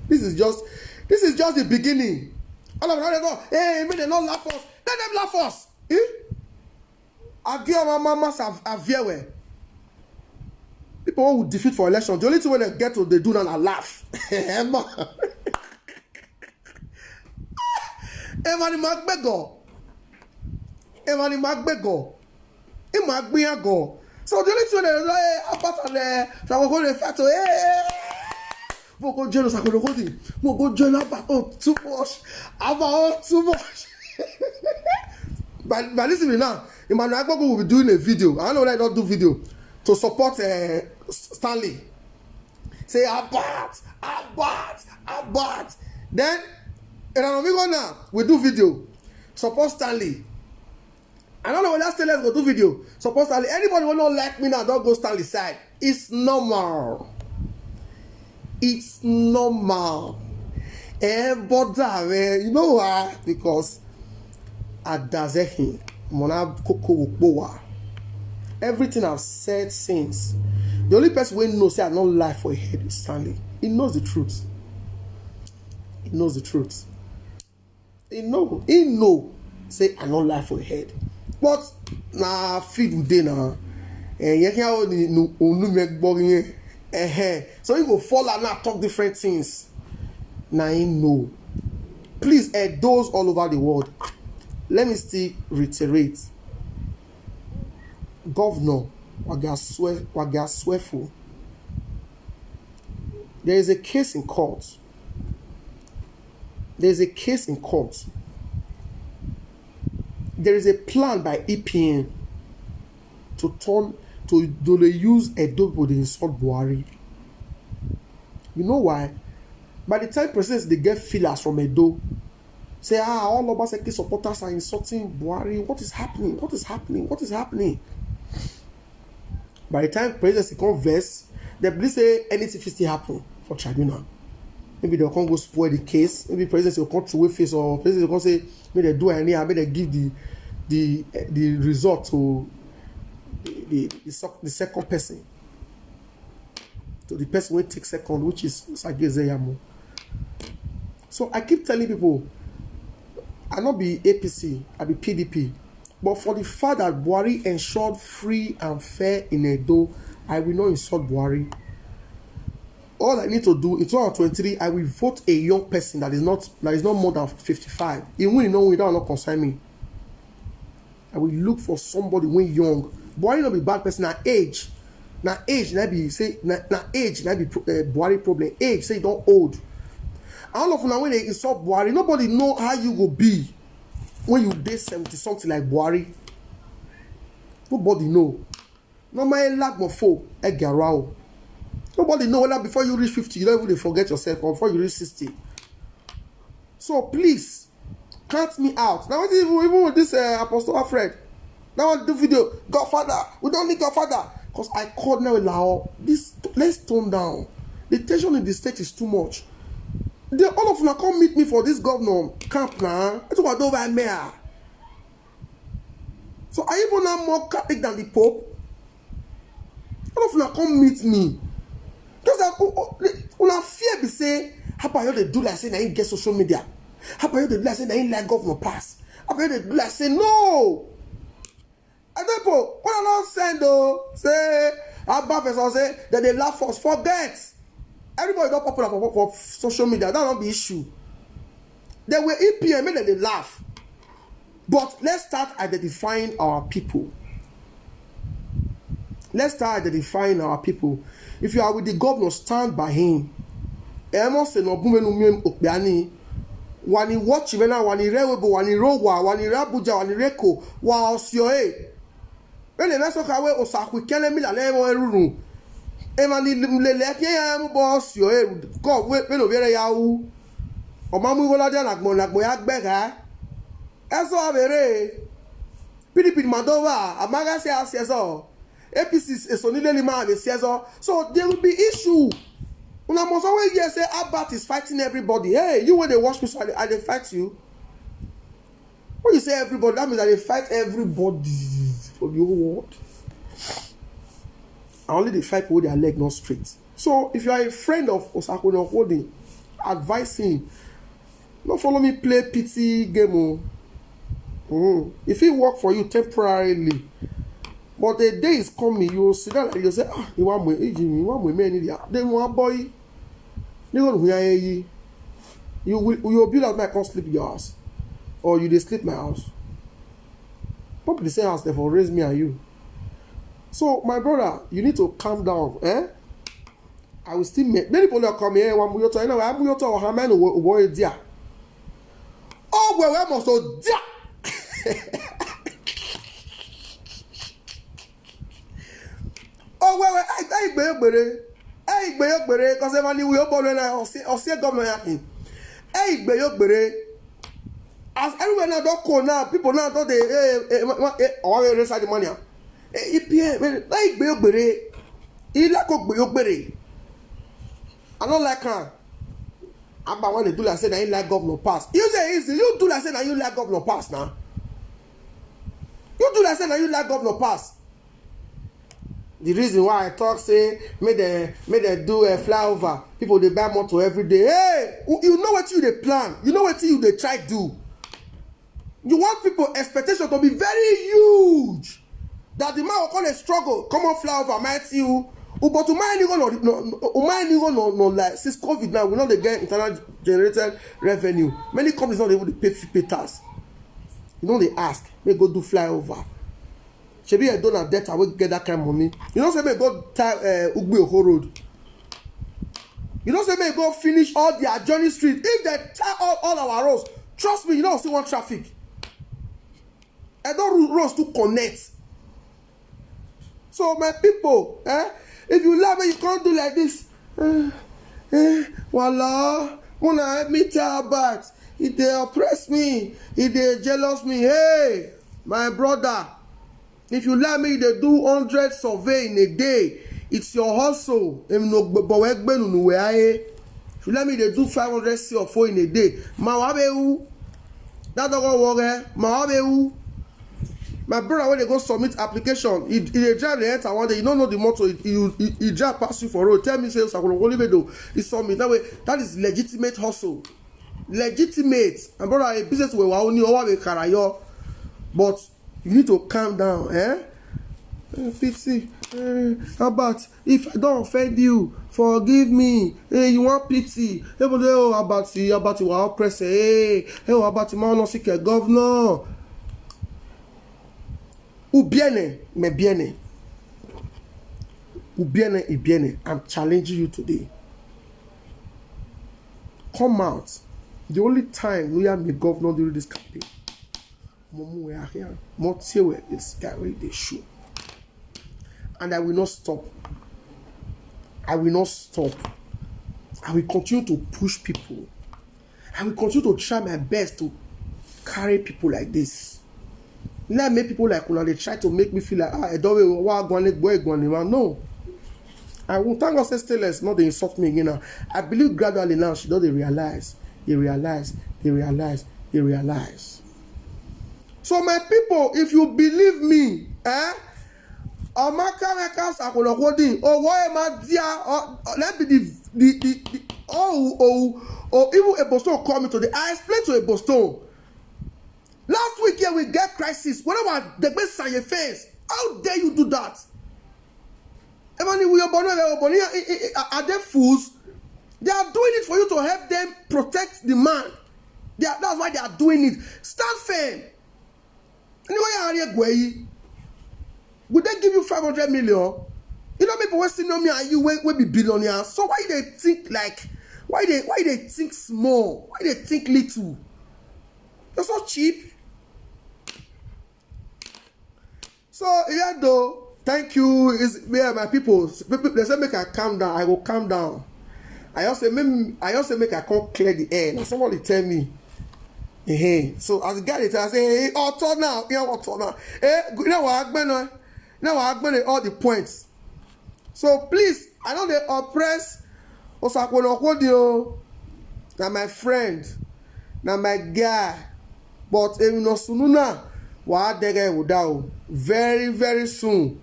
This is just the beginning. All of them they go, hey, may they not laugh us. Let them laugh us. Eh? I give my mamas a viewer. People who will defeat for election, the only thing when they get to they do now laugh. Emani Magbego. Imagbiago. So the only thing they say apart there, so we go to fact we go jealous I go hold him. We go jealous about too much. But listen me now. Emmanuel Magbego will be doing a video. I don't know why I don't do video to support Stanley. Say Abat. Then now we do video. Support Stanley. I don't know when that let's go do video. Support Stanley. Anybody will not like me now, don't go Stanley side. It's normal. It's normal. But you know why? Because Adazehi Mona Koko Wukbowa. Everything I've said since. The only person who knows say I don't lie for a head is Stanley. He knows the truth. He knows the truth. He know. Say I don't lie for a head. But na feed with day now. So he go fall and now talk different things. Now he know. Please, those all over the world. Let me still reiterate. Governor Wagaswefo. There is a case in court. There is a plan by EPN to use Edo to insult Buhari. You know why? By the time presidents they get fillers from Edo, say all Obaseki supporters are insulting Buhari. What is happening? By the time presidents converse, they believe say anything still happen for tribunal. Maybe they can't go spoil the case. Maybe presidents will come through face, or presidents will say maybe they do any, maybe they give the result to the second person, to the person who takes second, which is Sagezeyamo. So I keep telling people, I not be APC, I be PDP, but for the fact that Buhari ensured free and fair in Edo, I will not insult Buhari. All I need to do in 2023, I will vote a young person that is not more than 55. Even you know, that will not concern me. I will look for somebody when young. Buhari not be bad person. Now age, now be say now age, now be Buhari problem. Age say you don't old. All of now when they insult Buhari, nobody know how you go be when you dey 70 something like Buhari. Nobody know. No man lack more folk egarao. Nobody know whether before you reach 50, you don't even forget yourself, or before you reach 60. So please, cut me out. Now even with this Apostle Alfred, now I do video, Godfather, we don't need Godfather. Because I called now Lao, this, let's tone down. The tension in the state is too much. All of them come meet me for this governor camp now. I talk about over mayor. So are you even now more Catholic than the Pope? All of them come meet me. Because una fear be say, how about you they do like say na him get social media? How about you they do like say na him like governor pass? I made it like say no. And then when I don't send though, say Abba person say that they laugh us, forget. Everybody don't popular for social media, that don't be issue. They were EPM, make them they laugh. But let's start identifying our people. Let's start identifying our people. If you are with the governor, stand by him. Emos no bumenu miem okbiani. Wani watch vena wani rewebo wani rowa wani rabuja wani reko wa osioe. When the next kawe osakwe kele mi la lewo eruru. Ema ni lele ke ya mu boss yo e ko we no bere ya wu. O ma mu wola dia lagbo ya gbega. Eso abere. PDP Madova amaga se aseso. APC is only lima be seso. So there will be issue. Una must always hear say Abat is fighting everybody. Hey, you when they watch me so I they fight you. When you say everybody, that means that they fight everybody for the whole world. And only they fight with their leg not straight. So if you are a friend of Osakwe Holding, advise him. Don't follow me play pity game. If it work for you temporarily, but the day is coming, you will sit down and you say, you want me, you want me, man, then one boy, you will build out my can't sleep in your house. Or you dey sleep my house. Probably the same house therefore raise me and you. So my brother, you need to calm down. I will still make many people that come here. One muyoto, you know, I'm muyoto or haman or boy dia. Oh well, I must so dia. Oh well, I because everybody will born and I see government happening. As everywhere now don't call now, people now don't they always raise the money. I don't like her. Abba when they do like say that you like governor pass. You say easy, you do like say that you like governor pass now. You do like say that you like governor pass. The reason why I talk say make them do a flyover. People they buy motor every day. Hey, you know what you they plan. You know what you they try to do. You want people expectation to be very huge. That the man will call a struggle. Come on, flyover, might you. But to mind you no like since COVID now, we know they get internal generated revenue. Many companies not able to pay tax. You know they ask, they go do flyover. Shebi I don't have debt, I will get that kind of money. You know say me go tie Ugbe Oho Road. You know say me go finish all their journey street. If they tie all our roads, trust me, you don't see one traffic. I don't roads to connect. So my people, if you love me, you can't do like this. Voila, wanna help me tell about if they oppress me, if they jealous me. Hey, my brother, if you love me, they do 100 survey in a day. It's your hustle. If you let me, they do 500 C or 4 in a day. That don't work. My brother, when they go submit application, he drive the enter one day. You don't know the motto. He drive past you for road. Tell me, say, he submit that way. That is legitimate hustle. Legitimate. My brother, a business where we only over karayo, but you need to calm down, pity. How about if I don't offend you, forgive me. Hey, you want pity? Hey, but about you are oppressed. Hey, about you man, seek a governor. Ubiene, me biene. Ubiene, ibiene. I'm challenging you today. Come out. The only time we have the governor during this campaign. Momu we are here. Motiwe is carry the show. And I will not stop. I will not stop. I will continue to push people. I will continue to try my best to carry people like this. Now make people like they try to make me feel like I don't know. No. I will thank God say stainless, not they insult me again now. I believe gradually now she doesn't realize. They realize. So my people, if you believe me, let be the or even a Boston call me today. I explained to a Boston last week. think here we get crisis. Whenever the best on your face, how dare you do that? Are they fools? They are doing it for you to help them protect the man. That's why they are doing it. Stand firm. Anyway, would they give you 500 million? You know, people wasting on me and you will be billionaires. So why they think like, why they think small? Why they think little? They're so cheap. So yeah, though, thank you. Is my people. They say make I calm down. I will calm down. I also make I can't clear the air. Now somebody tell me. Hey, so as a guy, I say, hey, turn now. Yeah, what turn now? Hey, you know what? I'm going all the points. So please, I know they oppress. Now my friend, now my guy, but no sooner. Very, very soon.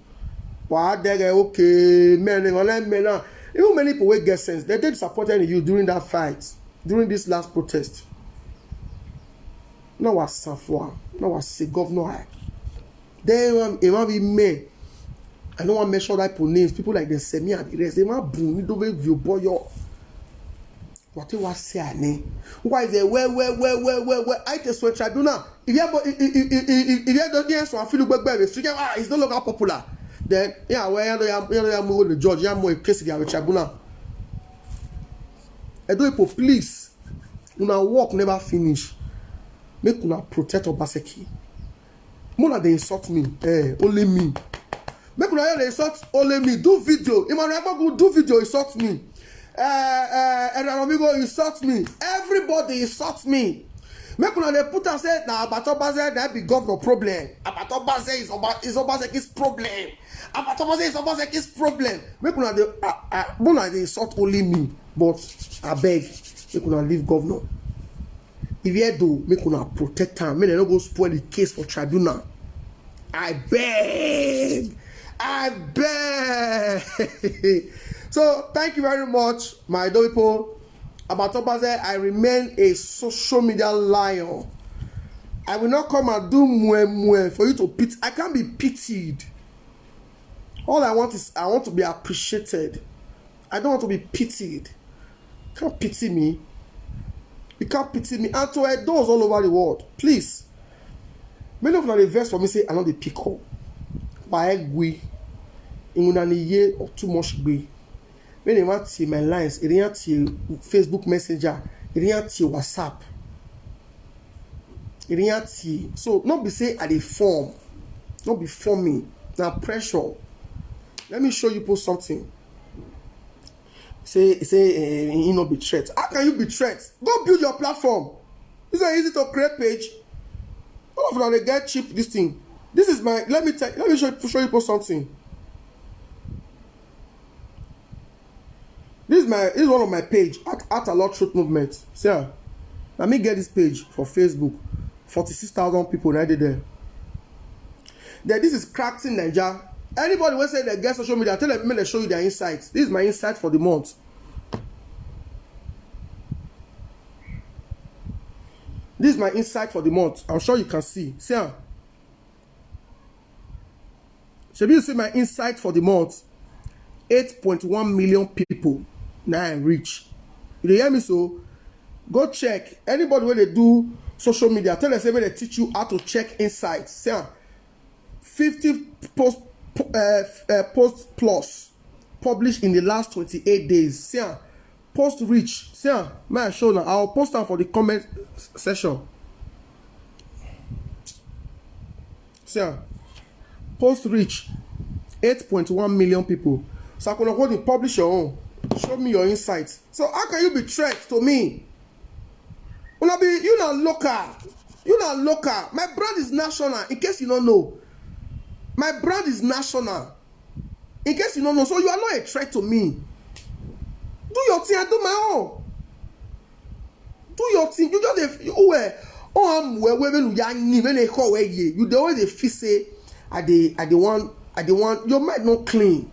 Okay, men. Even many people will get sense. They disappointed in you during that fight, during this last protest. No was Safwa, no was say governor. Then it might be me. I don't want to mention that people names. People like the Semi and the rest. They might boom. You don't view boy yo. What you was saying? Why they well? I just swear tribunal. If you don't hear so I feel back it's no longer popular. Then yeah, where you more the judge, you more case with tribunal. Edo people, please, una work never finish. Make una protect Obaseki. More they insult me, only me. Make una they insult only me. Do video. Emmanuel do video insult me. Amigo insult me. Everybody insult me. Make una they put and say na Abatobaze that be governor problem. Abatobaze is Obaseki's problem. Abatobaze is Obaseki's problem. Make una they insult only me. But I beg, make una leave governor. If you do, make una protect am. Make dem no go spoil the case for tribunal. I beg. So thank you very much, my people. Abatobaze, I remain a social media lion. I will not come and do mue for you to pity. I can't be pitied. All I want is I want to be appreciated. I don't want to be pitied. You can't pity me. You can't pity me. And to those all over the world, please. Many of them are verse for me say I know the pick up. Why we in a year or too much gbe. When they want to see my lines, it didn't see Facebook Messenger, it didn't see WhatsApp. It didn't see. So not be say at the form, not be forming. Now pressure. Let me show you post something. Say you not be threat. How can you be threat? Go build your platform. It's not easy to create page. All of them they get cheap this thing. This is my let me show you post something. This is one of my page at a lot truth movement. See, let me get this page for Facebook. 46,000 people already there. Then this is Cracked in Nigeria. Anybody will say they get social media, tell them they show you their insights. This is my insight for the month. This is my insight for the month. I'm sure you can see. See, should you see my insight for the month? 8.1 million people now I reach. You hear me? So go check. Anybody when they do social media, tell them say when they teach you how to check insights. See, 50 post plus published in the last 28 days. See, post reach. See, may I show now? I'll post them for the comment section. See, post reach 8.1 million people. So I can go and publish your own. Show me your insights. So how can you be threat to me? You not local. You not local. My brand is national. In case you don't know, my brand is national. In case you don't know, so you are not a threat to me. Do your thing. I do my own. Do your thing. You just I'm when they call you the way they feel say I the one your mind not clean.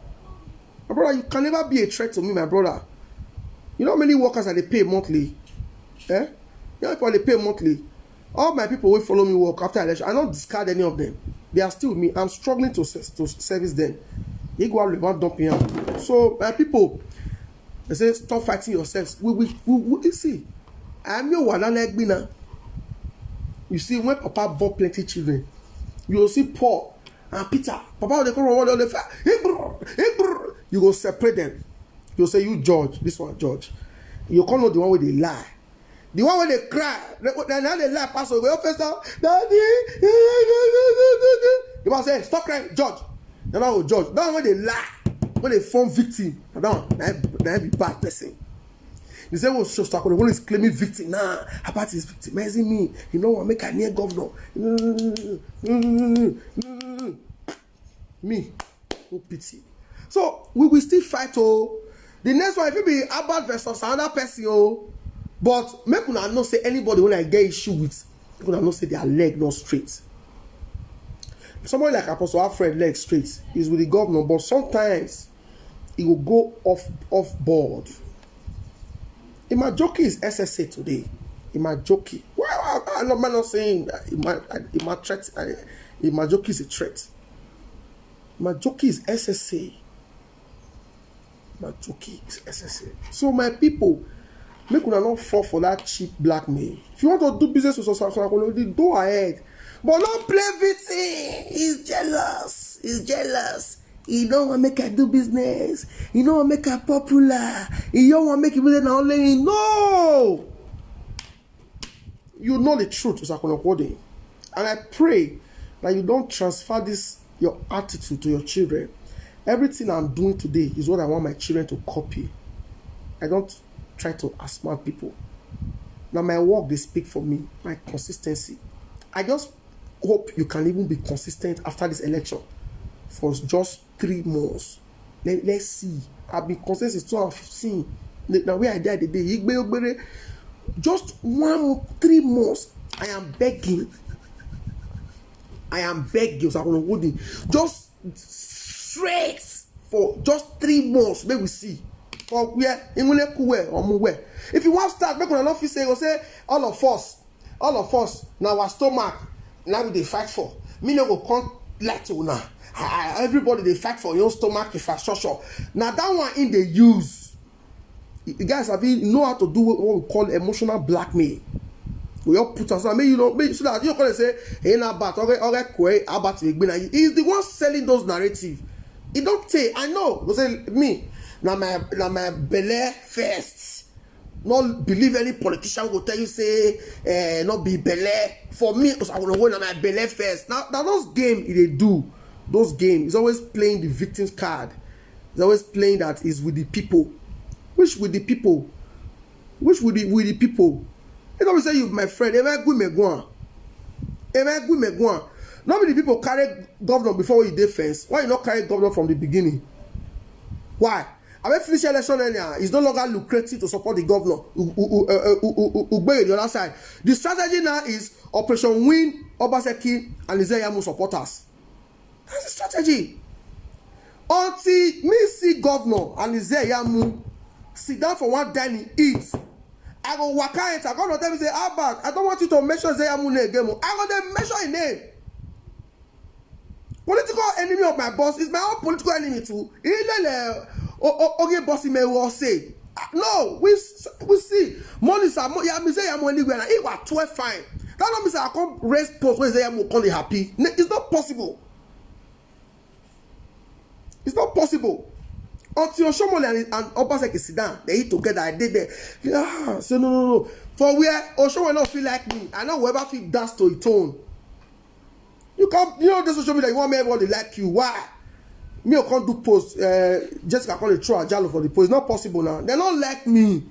My brother, you can never be a threat to me, my brother. You know how many workers are they pay monthly? You know people they pay monthly. All my people will follow me work after election. I don't discard any of them. They are still with me. I'm struggling to service them. So my people, they say stop fighting yourselves. We see. I'm your one like me now. You see, when Papa bought plenty children, you will see Paul and Peter. Papa they come around all the fight. You go separate them. You say you judge. This one judge. You can't know the one where they lie. The one where they cry. Now they lie pass over. First Daddy. The one say stop crying, judge. Then I will judge. That one where they lie, when they form victim. Now be bad person. They say, well, Shostakon, one is claiming victim. Nah, Abati is victimizing me. You know what? Make a near governor. Me, no pity. So we will still fight. Oh, the next one, if it be Abad versus another person. Oh, but make una not say anybody when I get issue with, make una not say their leg not straight. Somebody like Apostle Alfred leg straight is with the governor, but sometimes it will go off board. Imajoki is SSA today. Imajoki. Well, I'm not saying Imajoki is a threat. Imajoki is SSA. Imajoki is SSA. So my people, make una not fall for that cheap blackmail. If you want to do business with Osasuna, go ahead. But don't play victim. He's jealous. He's jealous. He don't want to make her do business. He don't want to make her popular. He don't want to make it business only. No! You know the truth, Osakonokode. And I pray that you don't transfer this, your attitude, to your children. Everything I'm doing today is what I want my children to copy. I don't try to outsmart people. Now my work, they speak for me. My consistency. I just hope you can even be consistent after this election. For just 3 months. Let's see. I've been consistent since 2015. Now where I died the day. Just 3 months. I am begging. Just straight for just 3 months. Maybe we see. For where if you want to start, make an office say all of us now our stomach now they fight for. Me no go come let you now. Everybody they fight for your stomach infrastructure. Now that one in they use. You guys know how to do what we call emotional blackmail. We all put us. I mean, so that you can say, "Hey, na bat, okay, about he's the one selling those narratives. It don't say. I know. Go say me. Now my belly first. Not believe any politician will tell you say, not be belly. For me, I want to win my belly first. Now those games they do. Those games, he's always playing the victim's card. He's always playing that is with the people. Which with the people? Which with the people? It's always say you, my friend, Not many people carry governor before you defense. Why you not carry governor from the beginning? Why? I will finish election earlier. It's no longer lucrative to support the governor. The other side. The strategy now is Operation Win, Obaseki, and Izeyamu supporters. That's the strategy. Until me see governor and Izeyamu sit down for one dining, eat. I go waka enter. I go tell me say, Abba, I don't want you to mention Izeyamu name again. I go then mention his name. Political enemy of my boss is my own political enemy too. Okay, bossy may well say. No, we see. Money is Izeyamu anywhere. It was 12 fine. That don't mean say I come raise post where Izeyamu come happy. It's not possible. It's not possible. Until Oshomole and Obaseki sit down, they eat together. I did there. Yeah, so no. For where Oshomole not feel like me, I know whoever feel dance to its own. You know this social media, you want me everybody like you. Why? Me I can't do post. Jessica can't throw a jalo for the post. It's not possible now. They don't like me.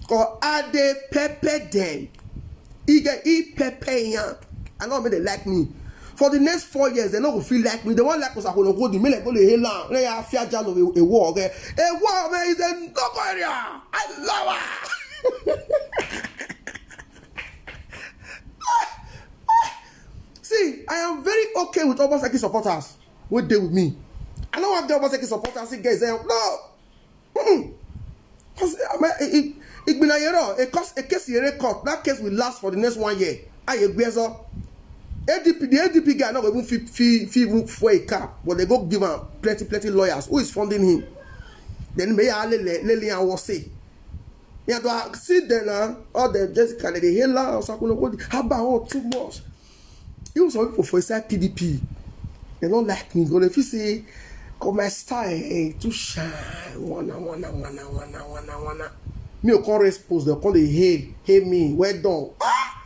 Cause are they pepper them? Eat pepper yan. I know me they like me. For the next 4 years, they not go feel like me. They want like us. I go to the middle. Go to hell long. They have fear jalo a war. Okay, a war man is a no area. I love her. See, I am very okay with Obaseki supporters. What they with me? I don't want the Obaseki supporters. See guys, no. Because a case here court. That case will last for the next 1 year. Aye gbezo. ADP, the ADP guy not even fee for a car, but they go give him plenty lawyers. Who is funding him? Then may I let was say. Yeah, to see then all the just kind of the hella or something. How about all too much? You some people for inside PDP. They don't like me. But if you say, come my style to shine, wanna. Me o can't respose. They call the hey me, well done. Ah,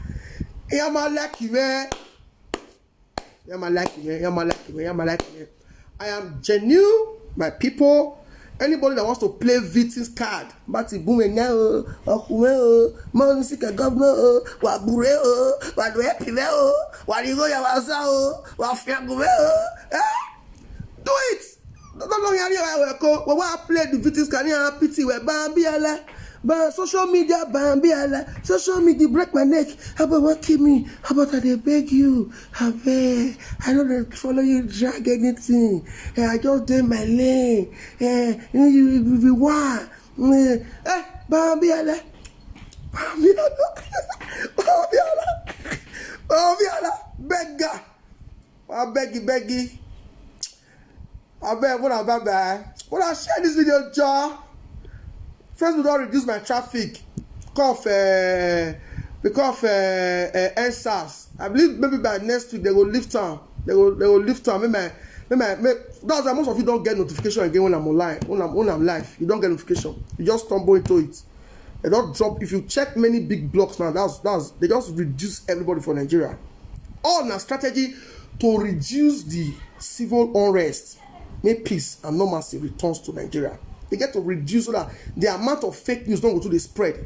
yeah, my lucky man. Yeah, my lucky. I am genuine, my people. Anybody that wants to play victim's card, but boom and now, man, sick a governor, what bure, what happy, what you go, what do it. Don't know how I will play the victim's card. Pity where Bambi. But social media, social media break my neck. How about what keep me? How about they beg you? I don't follow you, drag anything. I just do my lane. You want. Bambiala. Beggar. I beg you. I beg when I share this video, Joe. First, we don't reduce my traffic because NSAS. I believe maybe by next week they will lift them. They will lift them. That's why most of you don't get notification again when I'm online. When I'm live, you don't get notification. You just stumble into it. They don't drop. If you check many big blocks now, they just reduce everybody for Nigeria. All na strategy to reduce the civil unrest, make peace and normalcy returns to Nigeria. They get to reduce so that the amount of fake news don't go to the spread.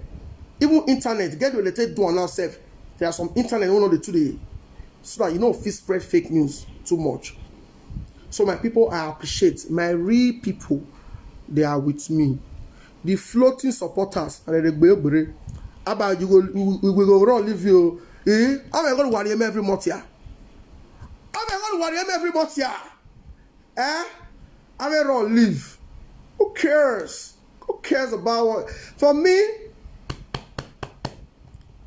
Even internet, get related to ourselves. There are some internet one of the today, so that you know if spread fake news too much. So my people, I appreciate my real people. They are with me. The floating supporters and the about you we go run leave you. I'm going to worry him every month here. I'm going to leave. Who cares? Who cares about what? For me,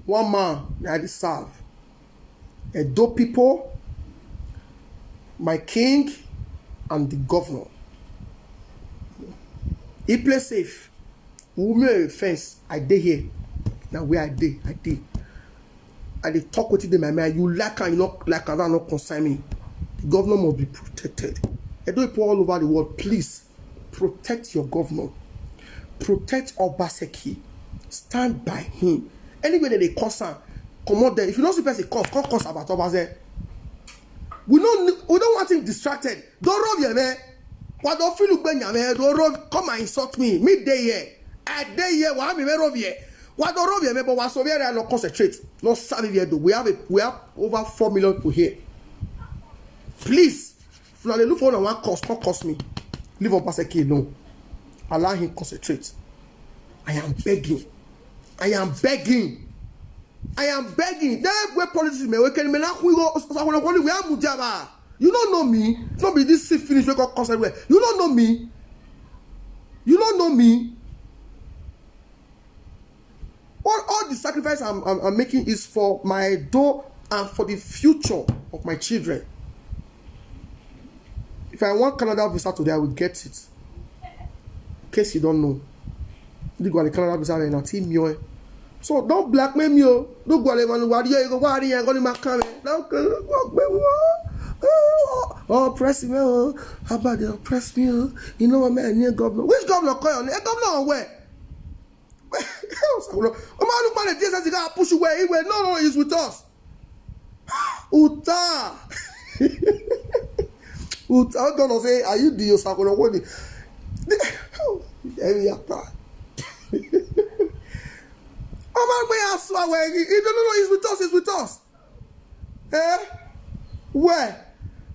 one man I deserve. Edo people, my king, and the governor. He play safe. Who made a fence? I did here. Now where I did. I did talk with them, my man. You like and you not like and that not concern me. The governor must be protected. Edo people all over the world, please. Protect your governor. Protect Obaseki. Stand by him. Anyway that they cause him, come out there. If you don't see person cause about Obaseki. We don't want him distracted. Don't rub your man. What don't feel look when your man? Don't rub. Come and insult me. Midday here. I day here. What am I rub here? What don't rub your man? But what so we are not concentrate. Not savvy here. We have over 4 million people here. Please, if you look for one cause, don't cost me. Leave Obaseki alone. Allow him concentrate. I am begging. That way politics may work. You don't know me. Not be this finish we got concentrate. You don't know me. All the sacrifice I'm making is for my door and for the future of my children. If I want Canada visa today, I will get it. In case you don't know. You go to Canada visa and a team you. So don't blackmail me. Don't go to oppress me. How about they oppress me? You know what man near governor? Which governor call on? Governor where? Push away. No, he's with us. Uta. I'm gonna say, are you the Osakuna? What the? He don't know he's with us. Eh? Where?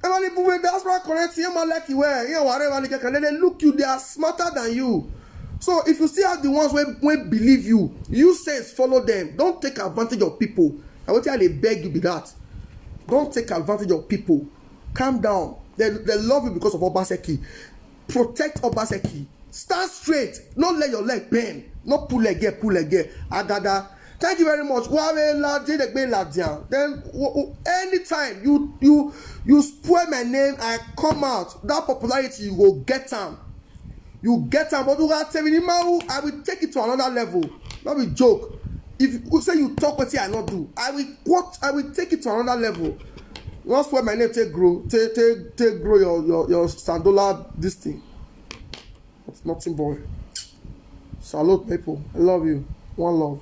That's why correct him like you were. You know whatever they look you, they are smarter than you. So if you see how the ones when believe you sense follow them. Don't take advantage of people. I want to tell you, they beg you be that. Don't take advantage of people. Calm down. They love you because of Obaseki. Protect Obaseki. Stand straight. Don't let your leg bend. Not pull leg here. Agada. Thank you very much. Then anytime you spoil my name, I come out. That popularity you go get them. You get them, but I will take it to another level. Not be joke. If you say you talk what I not do, I will take it to another level. Once spoil my name, take grow your sandola this thing. It's nothing boy. Salute people. I love you. One love.